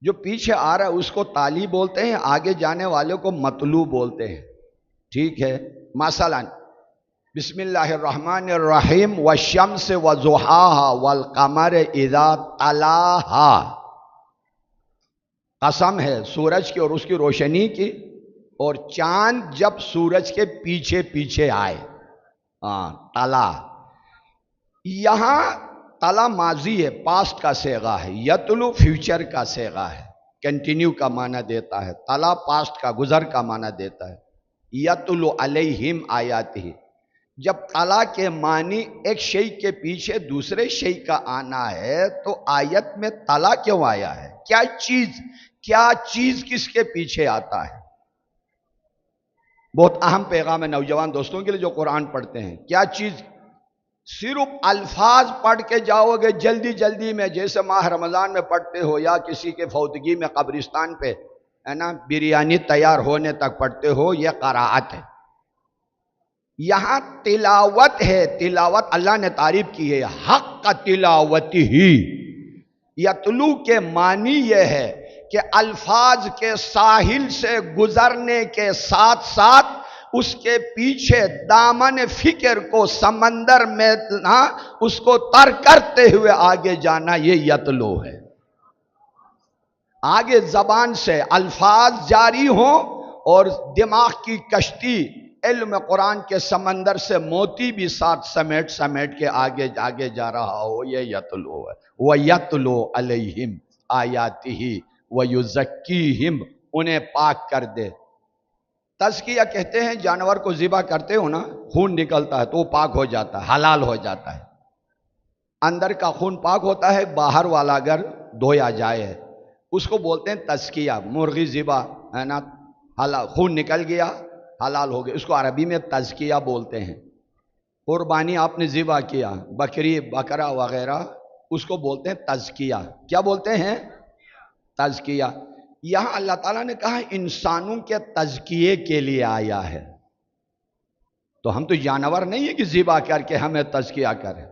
جو پیچھے آ رہا ہے اس کو تالی بولتے ہیں، آگے جانے والے کو مطلو بولتے ہیں. ٹھیک ہے؟ مثلا بسم اللہ الرحمن الرحیم، والشمس وضحاها والقمر اذا تلاها. قسم ہے سورج کی اور اس کی روشنی کی، اور چاند جب سورج کے پیچھے پیچھے آئے. تلا، یہاں تلا ماضی ہے، پاسٹ کا صیغہ ہے. یتلو فیوچر کا صیغہ ہے، کنٹینیو کا معنی دیتا ہے. تلا پاسٹ کا، گزر کا معنی دیتا ہے. یتلو علیہم آیاتہ، جب طلا کے معنی ایک شے کے پیچھے دوسرے شے کا آنا ہے تو آیت میں طلا کیوں آیا ہے؟ کیا چیز کس کے پیچھے آتا ہے؟ بہت اہم پیغام ہے نوجوان دوستوں کے لیے جو قرآن پڑھتے ہیں. کیا چیز؟ صرف الفاظ پڑھ کے جاؤ گے جلدی جلدی میں، جیسے ماہ رمضان میں پڑھتے ہو یا کسی کے فوتگی میں قبرستان پہ ہے نا بریانی تیار ہونے تک پڑھتے ہو، یہ قراءت ہے. یہاں تلاوت ہے. تلاوت اللہ نے تعریف کی ہے، حق تلاوت ہی. یتلو کے معنی یہ ہے کہ الفاظ کے ساحل سے گزرنے کے ساتھ ساتھ اس کے پیچھے دامن فکر کو سمندر میں اس کو تر کرتے ہوئے آگے جانا، یہ یتلو ہے. آگے زبان سے الفاظ جاری ہوں اور دماغ کی کشتی علم قرآن کے سمندر سے موتی بھی ساتھ سمیٹ کے آگے جا رہا ہو، یہ یتلو ہے. وَيَتْلُو عَلَيْهِمْ آیَاتِهِ وَيُزَكِّيهِمْ، انہیں پاک کر دے. تزکیہ کہتے ہیں جانور کو ذبح کرتے ہو نا، خون نکلتا ہے تو وہ پاک ہو جاتا ہے، حلال ہو جاتا ہے. اندر کا خون پاک ہوتا ہے، باہر والا اگر دھویا جائے اس کو بولتے ہیں تزکیہ. مرغی ذبح ہے نا، خون نکل گیا، حلال ہو گیا، اس کو عربی میں تزکیہ بولتے ہیں. قربانی آپ نے ذبح کیا، بکری بکرا وغیرہ، اس کو بولتے ہیں تزکیہ. کیا بولتے ہیں؟ تزکیہ. یہاں اللہ تعالیٰ نے کہا انسانوں کے تزکیے کے لیے آیا ہے. تو ہم تو جانور نہیں ہے کہ ذبح کر کے ہمیں تزکیہ کریں.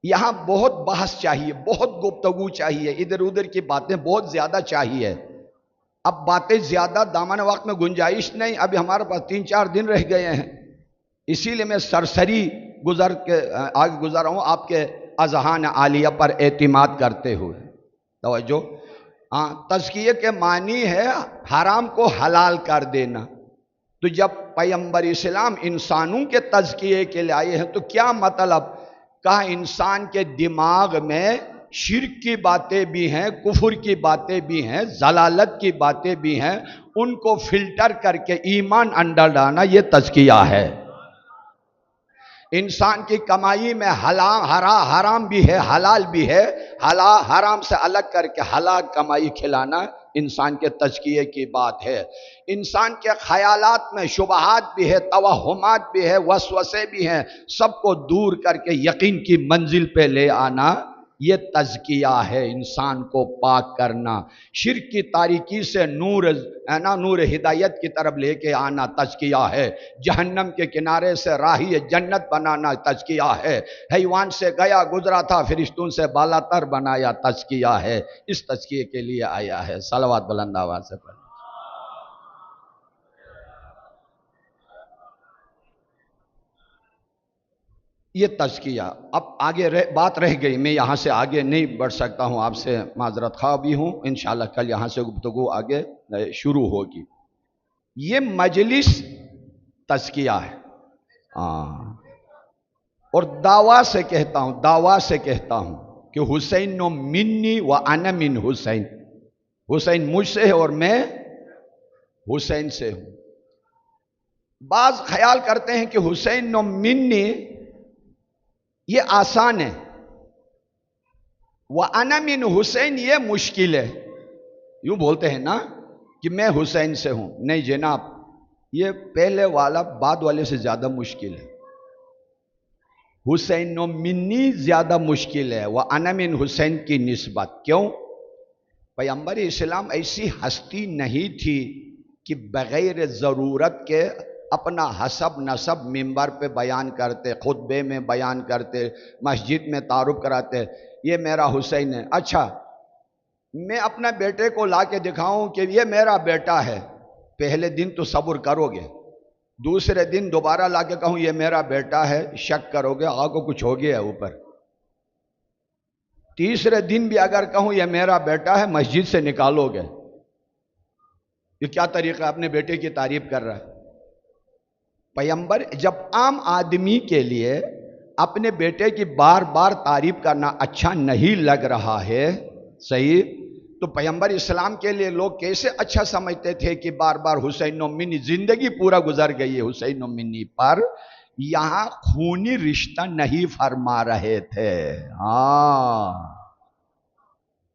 یہاں بہت بحث چاہیے، بہت گفتگو چاہیے، ادھر ادھر کی باتیں بہت زیادہ چاہیے. اب باتیں زیادہ دامن وقت میں گنجائش نہیں. ابھی ہمارے پاس 3-4 دن رہ گئے ہیں، اسی لیے میں سرسری آگے گزر رہا ہوں آپ کے اذہان عالیہ پر اعتماد کرتے ہوئے. توجہ. تزکیے کے معنی ہے حرام کو حلال کر دینا. تو جب پیغمبر اسلام انسانوں کے تزکیے کے لیے آئے ہیں تو کیا مطلب؟ کہا انسان کے دماغ میں شرک کی باتیں بھی ہیں، کفر کی باتیں بھی ہیں، ضلالت کی باتیں بھی ہیں، ان کو فلٹر کر کے ایمان اندر ڈالنا، یہ تزکیہ ہے. انسان کی کمائی میں حرام بھی ہے، حلال بھی ہے، حرام سے الگ کر کے حلال کمائی کھلانا انسان کے تزکیے کی بات ہے. انسان کے خیالات میں شبہات بھی ہے، توہمات بھی ہے، وسوسے بھی ہیں، سب کو دور کر کے یقین کی منزل پہ لے آنا، یہ تزکیہ ہے. انسان کو پاک کرنا، شرک کی تاریکی سے نور ہدایت کی طرف لے کے آنا تزکیہ ہے. جہنم کے کنارے سے راہی جنت بنانا تزکیہ ہے. حیوان سے گیا گزرا تھا، فرشتوں سے بالا تر بنایا تزکیہ ہے. اس تزکیے کے لیے آیا ہے. صلوات بلند آواز سے پڑھیں. یہ تزکیہ. اب آگے بات رہ گئی، میں یہاں سے آگے نہیں بڑھ سکتا ہوں، آپ سے معذرت خواہ بھی ہوں. انشاءاللہ کل یہاں سے گفتگو آگے شروع ہوگی. یہ مجلس تزکیہ ہے. اور دعویٰ سے کہتا ہوں کہ حسین منی و انا من حسین. حسین مجھ سے ہے اور میں حسین سے ہوں. بعض خیال کرتے ہیں کہ حسین منی یہ آسان ہے، وَأَنَا مِنْ حسین یہ مشکل ہے. یوں بولتے ہیں نا کہ میں حسین سے ہوں. نہیں جناب، یہ پہلے والا بعد والے سے زیادہ مشکل ہے. حسین منی زیادہ مشکل ہے وَأَنَا مِنْ حسین کی نسبت. کیوں؟ پیغمبر اسلام ایسی ہستی نہیں تھی کہ بغیر ضرورت کے اپنا حسب نسب منبر پہ بیان کرتے، خطبے میں بیان کرتے، مسجد میں تعارف کراتے، یہ میرا حسین ہے. اچھا، میں اپنا بیٹے کو لا کے دکھاؤں کہ یہ میرا بیٹا ہے، پہلے دن تو صبر کرو گے، دوسرے دن دوبارہ لا کے کہوں یہ میرا بیٹا ہے، شک کرو گے، آگے کو کچھ ہو گیا ہے اوپر. تیسرے دن بھی اگر کہوں یہ میرا بیٹا ہے، مسجد سے نکالو گے. یہ کیا طریقہ ہے؟ اپنے بیٹے کی تعریف کر رہا ہے. پیغمبر جب عام آدمی کے لیے اپنے بیٹے کی بار بار تعریف کرنا اچھا نہیں لگ رہا ہے، صحیح، تو پیغمبر اسلام کے لیے لوگ کیسے اچھا سمجھتے تھے کہ بار بار حسین منی، زندگی پورا گزر گئی ہے حسین منی پر یہاں خونی رشتہ نہیں فرما رہے تھے. ہاں،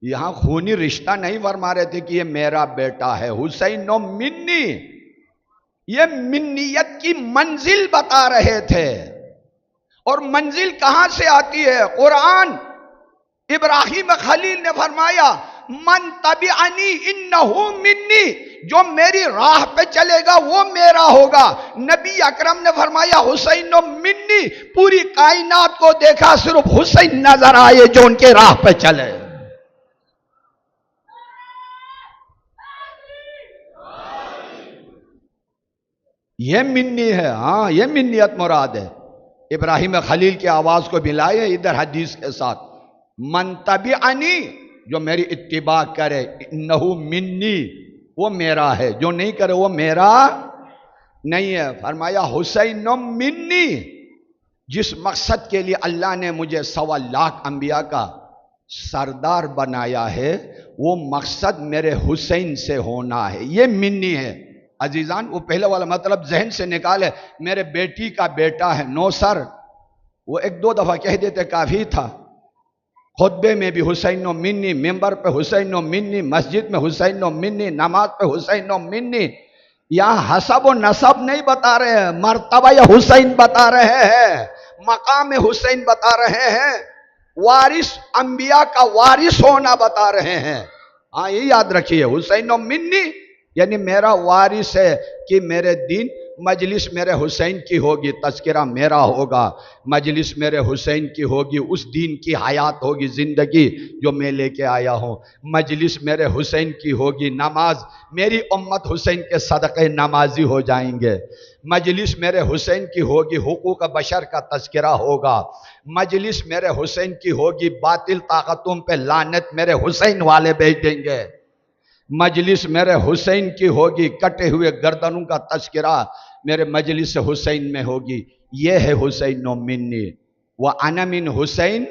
یہاں خونی رشتہ نہیں فرما رہے تھے کہ یہ میرا بیٹا ہے. حسین و منی، یہ منیت کی منزل بتا رہے تھے. اور منزل کہاں سے آتی ہے؟ قرآن. ابراہیم خلیل نے فرمایا من تبعنی انہو منی، جو میری راہ پہ چلے گا وہ میرا ہوگا. نبی اکرم نے فرمایا حسین و منی. پوری کائنات کو دیکھا، صرف حسین نظر آئے جو ان کے راہ پہ چلے. یہ منی ہے. ہاں، یہ منیت مراد ہے. ابراہیم خلیل کی آواز کو ملائے ادھر حدیث کے ساتھ. من تبعنی، جو میری اتباع کرے، انہو منی، وہ میرا ہے. جو نہیں کرے وہ میرا نہیں ہے. فرمایا حسین منی. جس مقصد کے لیے اللہ نے مجھے 1.25 انبیاء کا سردار بنایا ہے، وہ مقصد میرے حسین سے ہونا ہے. یہ منی ہے. عزیزان، وہ پہلے والا مطلب ذہن سے نکالے. میرے بیٹی کا بیٹا ہے، نو سر. وہ 1-2 دفعہ کہہ دیتے کافی تھا. خطبے میں بھی حسین و منی، ممبر پہ حسین و منی، مسجد میں حسین و منی، نماز پہ حسین و منی. یہاں حسب و نسب نہیں بتا رہے ہیں، مرتبہ حسین بتا رہے ہیں، مقام حسین بتا رہے ہیں، وارث، انبیاء کا وارث ہونا بتا رہے ہیں. ہاں، یہ یاد رکھیے. حسین و منی یعنی میرا وارث ہے کہ میرے دین. مجلس میرے حسین کی ہوگی، تذکرہ میرا ہوگا. مجلس میرے حسین کی ہوگی، اس دین کی حیات ہوگی، زندگی جو میں لے کے آیا ہوں. مجلس میرے حسین کی ہوگی، نماز میری امت حسین کے صدقے نمازی ہو جائیں گے. مجلس میرے حسین کی ہوگی، حقوق بشر کا تذکرہ ہوگا. مجلس میرے حسین کی ہوگی، باطل طاقتوں پہ لعنت میرے حسین والے بھیج دیں گے. مجلس میرے حسین کی ہوگی، کٹے ہوئے گردنوں کا تذکرہ میرے مجلس حسین میں ہوگی. یہ ہے حسین و منی. وَأَنَا مِنْ حسین.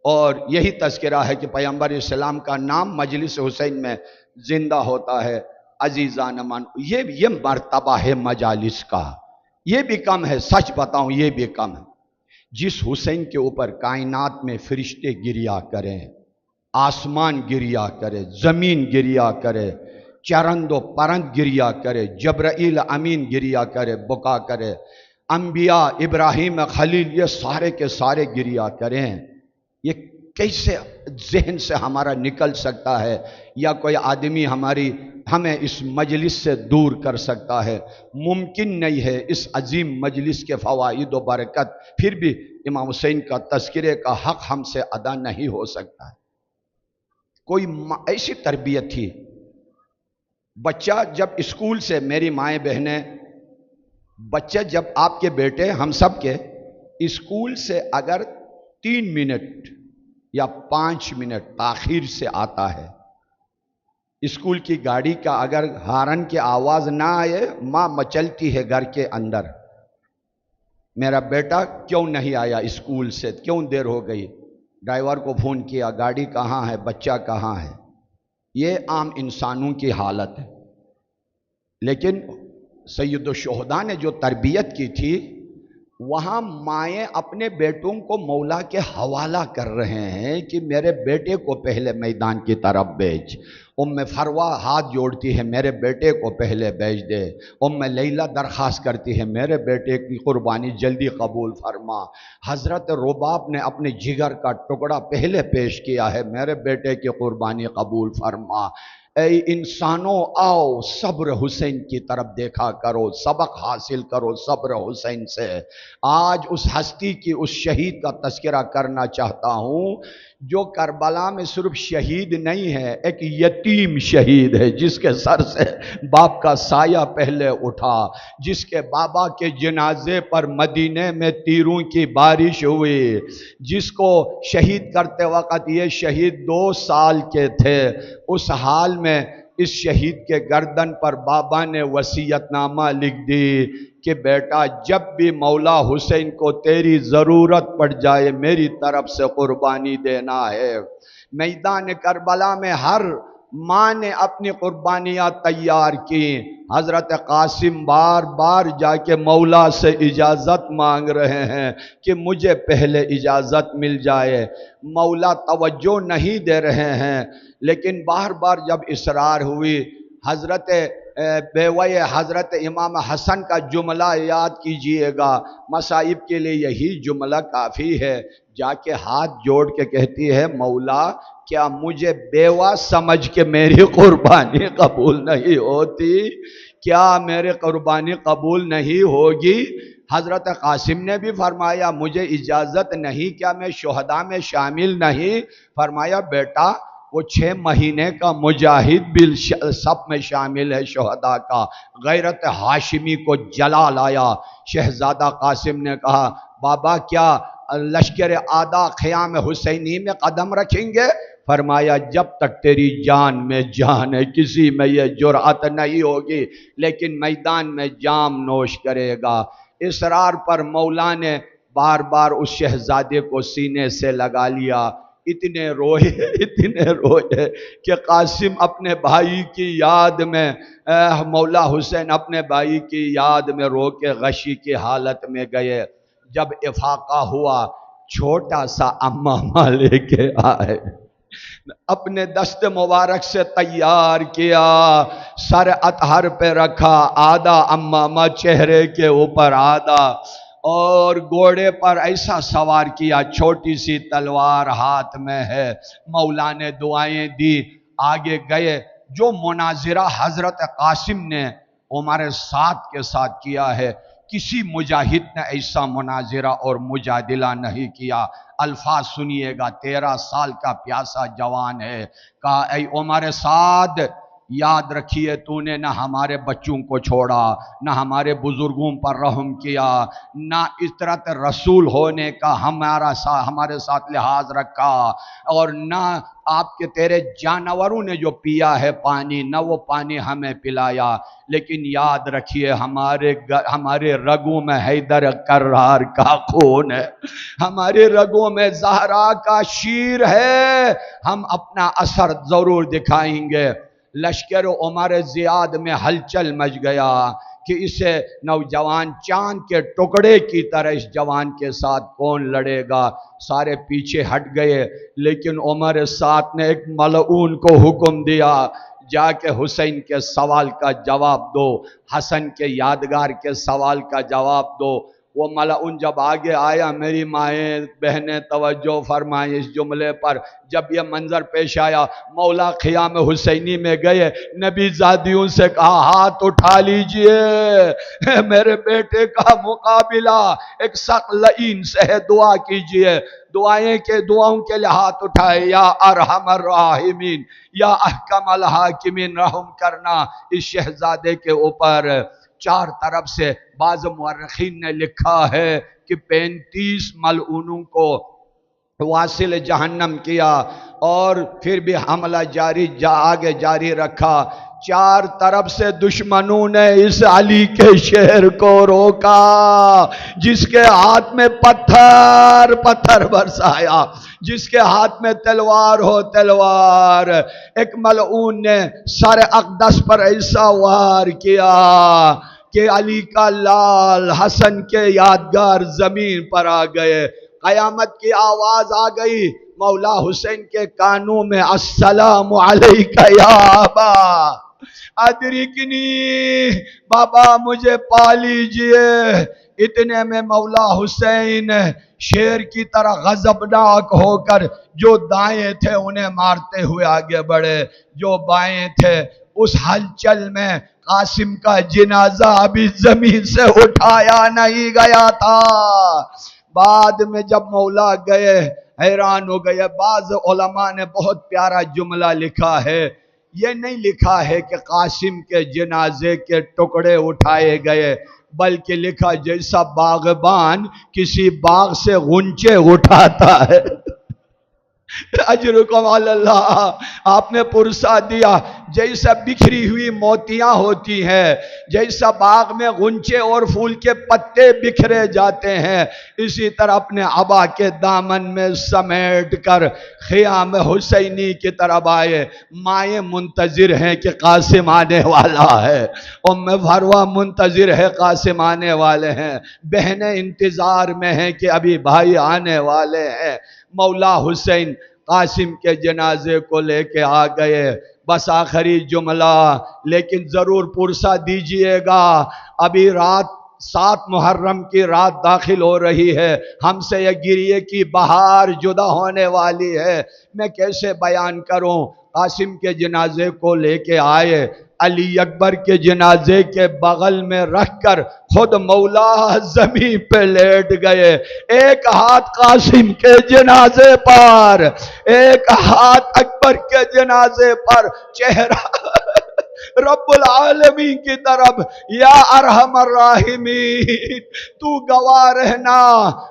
اور یہی تذکرہ ہے کہ پیغمبر اسلام کا نام مجلس حسین میں زندہ ہوتا ہے. عزیزان من، یہ مرتبہ ہے مجالس کا. یہ بھی کم ہے، سچ بتاؤں یہ بھی کم ہے. جس حسین کے اوپر کائنات میں فرشتے گریا کریں، آسمان گریا کرے، زمین گریا کرے، چرند و پرند گریا کرے، جبرائیل امین گریا کرے، بکا کرے، انبیاء ابراہیم خلیل یہ سارے کے سارے گریا کریں. یہ کیسے ذہن سے ہمارا نکل سکتا ہے؟ یا کوئی آدمی ہمیں اس مجلس سے دور کر سکتا ہے؟ ممکن نہیں ہے. اس عظیم مجلس کے فوائد و برکت پھر بھی امام حسین کا تذکرے کا حق ہم سے ادا نہیں ہو سکتا ہے. کوئی ایسی تربیت تھی. بچہ جب اسکول سے، میری مائیں بہنیں، بچہ جب آپ کے بیٹے ہم سب کے اسکول سے اگر 3 منٹ یا 5 منٹ تاخیر سے آتا ہے، اسکول کی گاڑی کا اگر ہارن کی آواز نہ آئے، ماں مچلتی ہے گھر کے اندر، میرا بیٹا کیوں نہیں آیا اسکول سے، کیوں دیر ہو گئی؟ ڈرائیور کو فون کیا، گاڑی کہاں ہے، بچہ کہاں ہے؟ یہ عام انسانوں کی حالت ہے. لیکن سید الشہداء نے جو تربیت کی تھی، وہاں مائیں اپنے بیٹوں کو مولا کے حوالہ کر رہے ہیں کہ میرے بیٹے کو پہلے میدان کی طرف بھیج. فروہ ہاتھ جوڑتی ہے، میرے بیٹے کو پہلے بھیج دے. لیلہ درخواست کرتی ہے، میرے بیٹے کی قربانی جلدی قبول فرما. حضرت رباب نے اپنے جگر کا ٹکڑا پہلے پیش کیا ہے، میرے بیٹے کی قربانی قبول فرما. اے انسانوں، آؤ صبر حسین کی طرف دیکھا کرو، سبق حاصل کرو صبر حسین سے. آج اس ہستی کی، اس شہید کا تذکرہ کرنا چاہتا ہوں جو کربلا میں صرف شہید نہیں ہے، ایک یتیم شہید ہے، جس کے سر سے باپ کا سایہ پہلے اٹھا، جس کے بابا کے جنازے پر مدینے میں تیروں کی بارش ہوئی، جس کو شہید کرتے وقت یہ شہید 2 سال کے تھے. اس حال میں اس شہید کے گردن پر بابا نے وصیت نامہ لکھ دی کہ بیٹا جب بھی مولا حسین کو تیری ضرورت پڑ جائے میری طرف سے قربانی دینا ہے. میدان کربلا میں ہر ماں نے اپنی قربانیاں تیار کی، حضرت قاسم بار بار جا کے مولا سے اجازت مانگ رہے ہیں کہ مجھے پہلے اجازت مل جائے۔ مولا توجہ نہیں دے رہے ہیں، لیکن بار بار جب اصرار ہوئی، حضرت بیوہ حضرت امام حسن کا جملہ یاد کیجئے گا، مصائب کے لیے یہی جملہ کافی ہے۔ جا کے ہاتھ جوڑ کے کہتی ہے مولا کیا مجھے بیوہ سمجھ کے میری قربانی قبول نہیں ہوتی؟ کیا میری قربانی قبول نہیں ہوگی؟ حضرت قاسم نے بھی فرمایا مجھے اجازت نہیں، کیا میں شہداء میں شامل نہیں؟ فرمایا بیٹا وہ 6 مہینے کا مجاہد بھی سب میں شامل ہے شہداء کا۔ غیرت ہاشمی کو جلال آیا۔ شہزادہ قاسم نے کہا بابا کیا لشکر آدھا خیام حسینی میں قدم رکھیں گے؟ فرمایا جب تک تیری جان میں جان ہے کسی میں یہ جرأت نہیں ہوگی، لیکن میدان میں جام نوش کرے گا۔ اصرار پر مولا نے بار بار اس شہزادے کو سینے سے لگا لیا۔ اتنے روئے کہ قاسم اپنے بھائی کی یاد میں، مولا حسین اپنے بھائی کی یاد میں رو کے غشی کی حالت میں گئے۔ جب افاقہ ہوا چھوٹا سا امامہ لے کے آئے، اپنے دست مبارک سے تیار کیا، سر اطہر پہ رکھا، آدھا امامہ چہرے کے اوپر آدھا، اور گھوڑے پر ایسا سوار کیا، چھوٹی سی تلوار ہاتھ میں ہے۔ مولا نے دعائیں دی، آگے گئے۔ جو مناظرہ حضرت قاسم نے عمر سعد کے ساتھ کیا ہے، کسی مجاہد نے ایسا مناظرہ اور مجادلہ نہیں کیا۔ الفاظ سنیے گا، 13 سال کا پیاسا جوان ہے، کہا اے عمر سعد یاد رکھیے تو نے نہ ہمارے بچوں کو چھوڑا، نہ ہمارے بزرگوں پر رحم کیا، نہ اطرت رسول ہونے کا ہمارے ساتھ لحاظ رکھا، اور نہ آپ کے تیرے جانوروں نے جو پیا ہے پانی، نہ وہ پانی ہمیں پلایا۔ لیکن یاد رکھیے ہمارے رگوں میں حیدر کرار کا خون ہے، ہمارے رگوں میں زہرا کا شیر ہے، ہم اپنا اثر ضرور دکھائیں گے۔ لشکر عمر زیاد میں ہلچل مچ گیا کہ اسے نوجوان چاند کے ٹکڑے کی طرح اس جوان کے ساتھ کون لڑے گا۔ سارے پیچھے ہٹ گئے، لیکن عمر سعد نے ایک ملعون کو حکم دیا جا کے حسین کے سوال کا جواب دو، حسن کے یادگار کے سوال کا جواب دو۔ وہ ملعون جب آگے آیا، میری مائیں بہنیں توجہ فرمائیں اس جملے پر، جب یہ منظر پیش آیا مولا خیام حسینی میں گئے، نبی زادیوں سے کہا ہاتھ اٹھا لیجئے، میرے بیٹے کا مقابلہ ایک سخت لعین سے ہے، دعا کیجئے۔ دعاؤں کے لیے ہاتھ اٹھائے، یا ارحم الراحمین، یا احکم الحاکمین، رحم کرنا اس شہزادے کے اوپر۔ چار طرف سے بعض مورخین نے لکھا ہے کہ 35 ملعونوں کو واصل جہنم کیا، اور پھر بھی حملہ آگے جاری رکھا۔ چار طرف سے دشمنوں نے اس علی کے شہر کو روکا، جس کے ہاتھ میں پتھر برسایا، جس کے ہاتھ میں تلوار ہو تلوار۔ ایک ملعون نے سر اقدس پر ایسا وار کیا کہ علی کا لال حسن کے یادگار زمین پر آ گئے۔ قیامت کی آواز آ گئی مولا حسین کے کانوں میں، السلام علیکہ یا ابا ادرکنی، بابا مجھے پا لیجئے۔ اتنے میں مولا حسین شیر کی طرح غضبناک ہو کر جو دائیں تھے انہیں مارتے ہوئے آگے بڑھے، جو بائیں تھے۔ اس ہلچل میں قاسم کا جنازہ ابھی زمین سے اٹھایا نہیں گیا تھا۔ بعد میں جب مولا گئے حیران ہو گئے۔ بعض علماء نے بہت پیارا جملہ لکھا ہے، یہ نہیں لکھا ہے کہ قاسم کے جنازے کے ٹکڑے اٹھائے گئے، بلکہ لکھا جیسا باغبان کسی باغ سے غنچے اٹھاتا ہے اجرکم علی اللہ، آپ نے پرسہ دیا۔ جیسا بکھری ہوئی موتیاں ہوتی ہیں، جیسا باغ میں غنچے اور پھول کے پتے بکھرے جاتے ہیں، اسی طرح اپنے عبا کے دامن میں سمیٹ کر خیام حسینی کی طرف آئے۔ مائیں منتظر ہیں کہ قاسم آنے والا ہے، ام فروہ منتظر ہے قاسم آنے والے ہیں، بہنیں انتظار میں ہیں کہ ابھی بھائی آنے والے ہیں۔ مولا حسین قاسم کے جنازے کو لے کے آ گئے۔ بس آخری جملہ، لیکن ضرور پرسہ دیجئے گا، ابھی رات 7 محرم کی رات داخل ہو رہی ہے، ہم سے یہ گریے کی بہار جدا ہونے والی ہے، میں کیسے بیان کروں۔ قاسم کے جنازے کو لے کے آئے، علی اکبر کے جنازے کے بغل میں رکھ کر خود مولا زمین پہ لیٹ گئے، ایک ہاتھ قاسم کے جنازے پر، ایک ہاتھ اکبر کے جنازے پر، چہرہ رب العالمین کی طرف، یا ارحم الراحمین تو گواہ رہنا،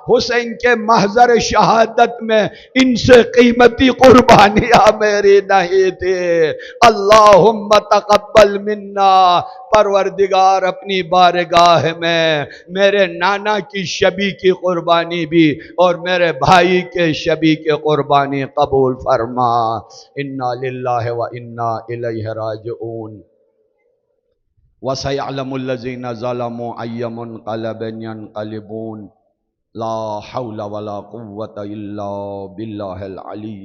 حسین کے محضر شہادت میں ان سے قیمتی قربانیاں میری نہیں تھی۔ اللہم تقبل منا، پروردگار اپنی بارگاہ میں میرے نانا کی شبی کی قربانی بھی اور میرے بھائی کے شبی کی قربانی قبول فرما۔ انا للہ و انا الیہ راجعون۔ وَسَيَعْلَمُ الَّذِينَ ظَلَمُوا أَيَّ مُنْقَلَبٍ يَنْقَلِبُونَ لا حول ولا قوة إلا بالله العلي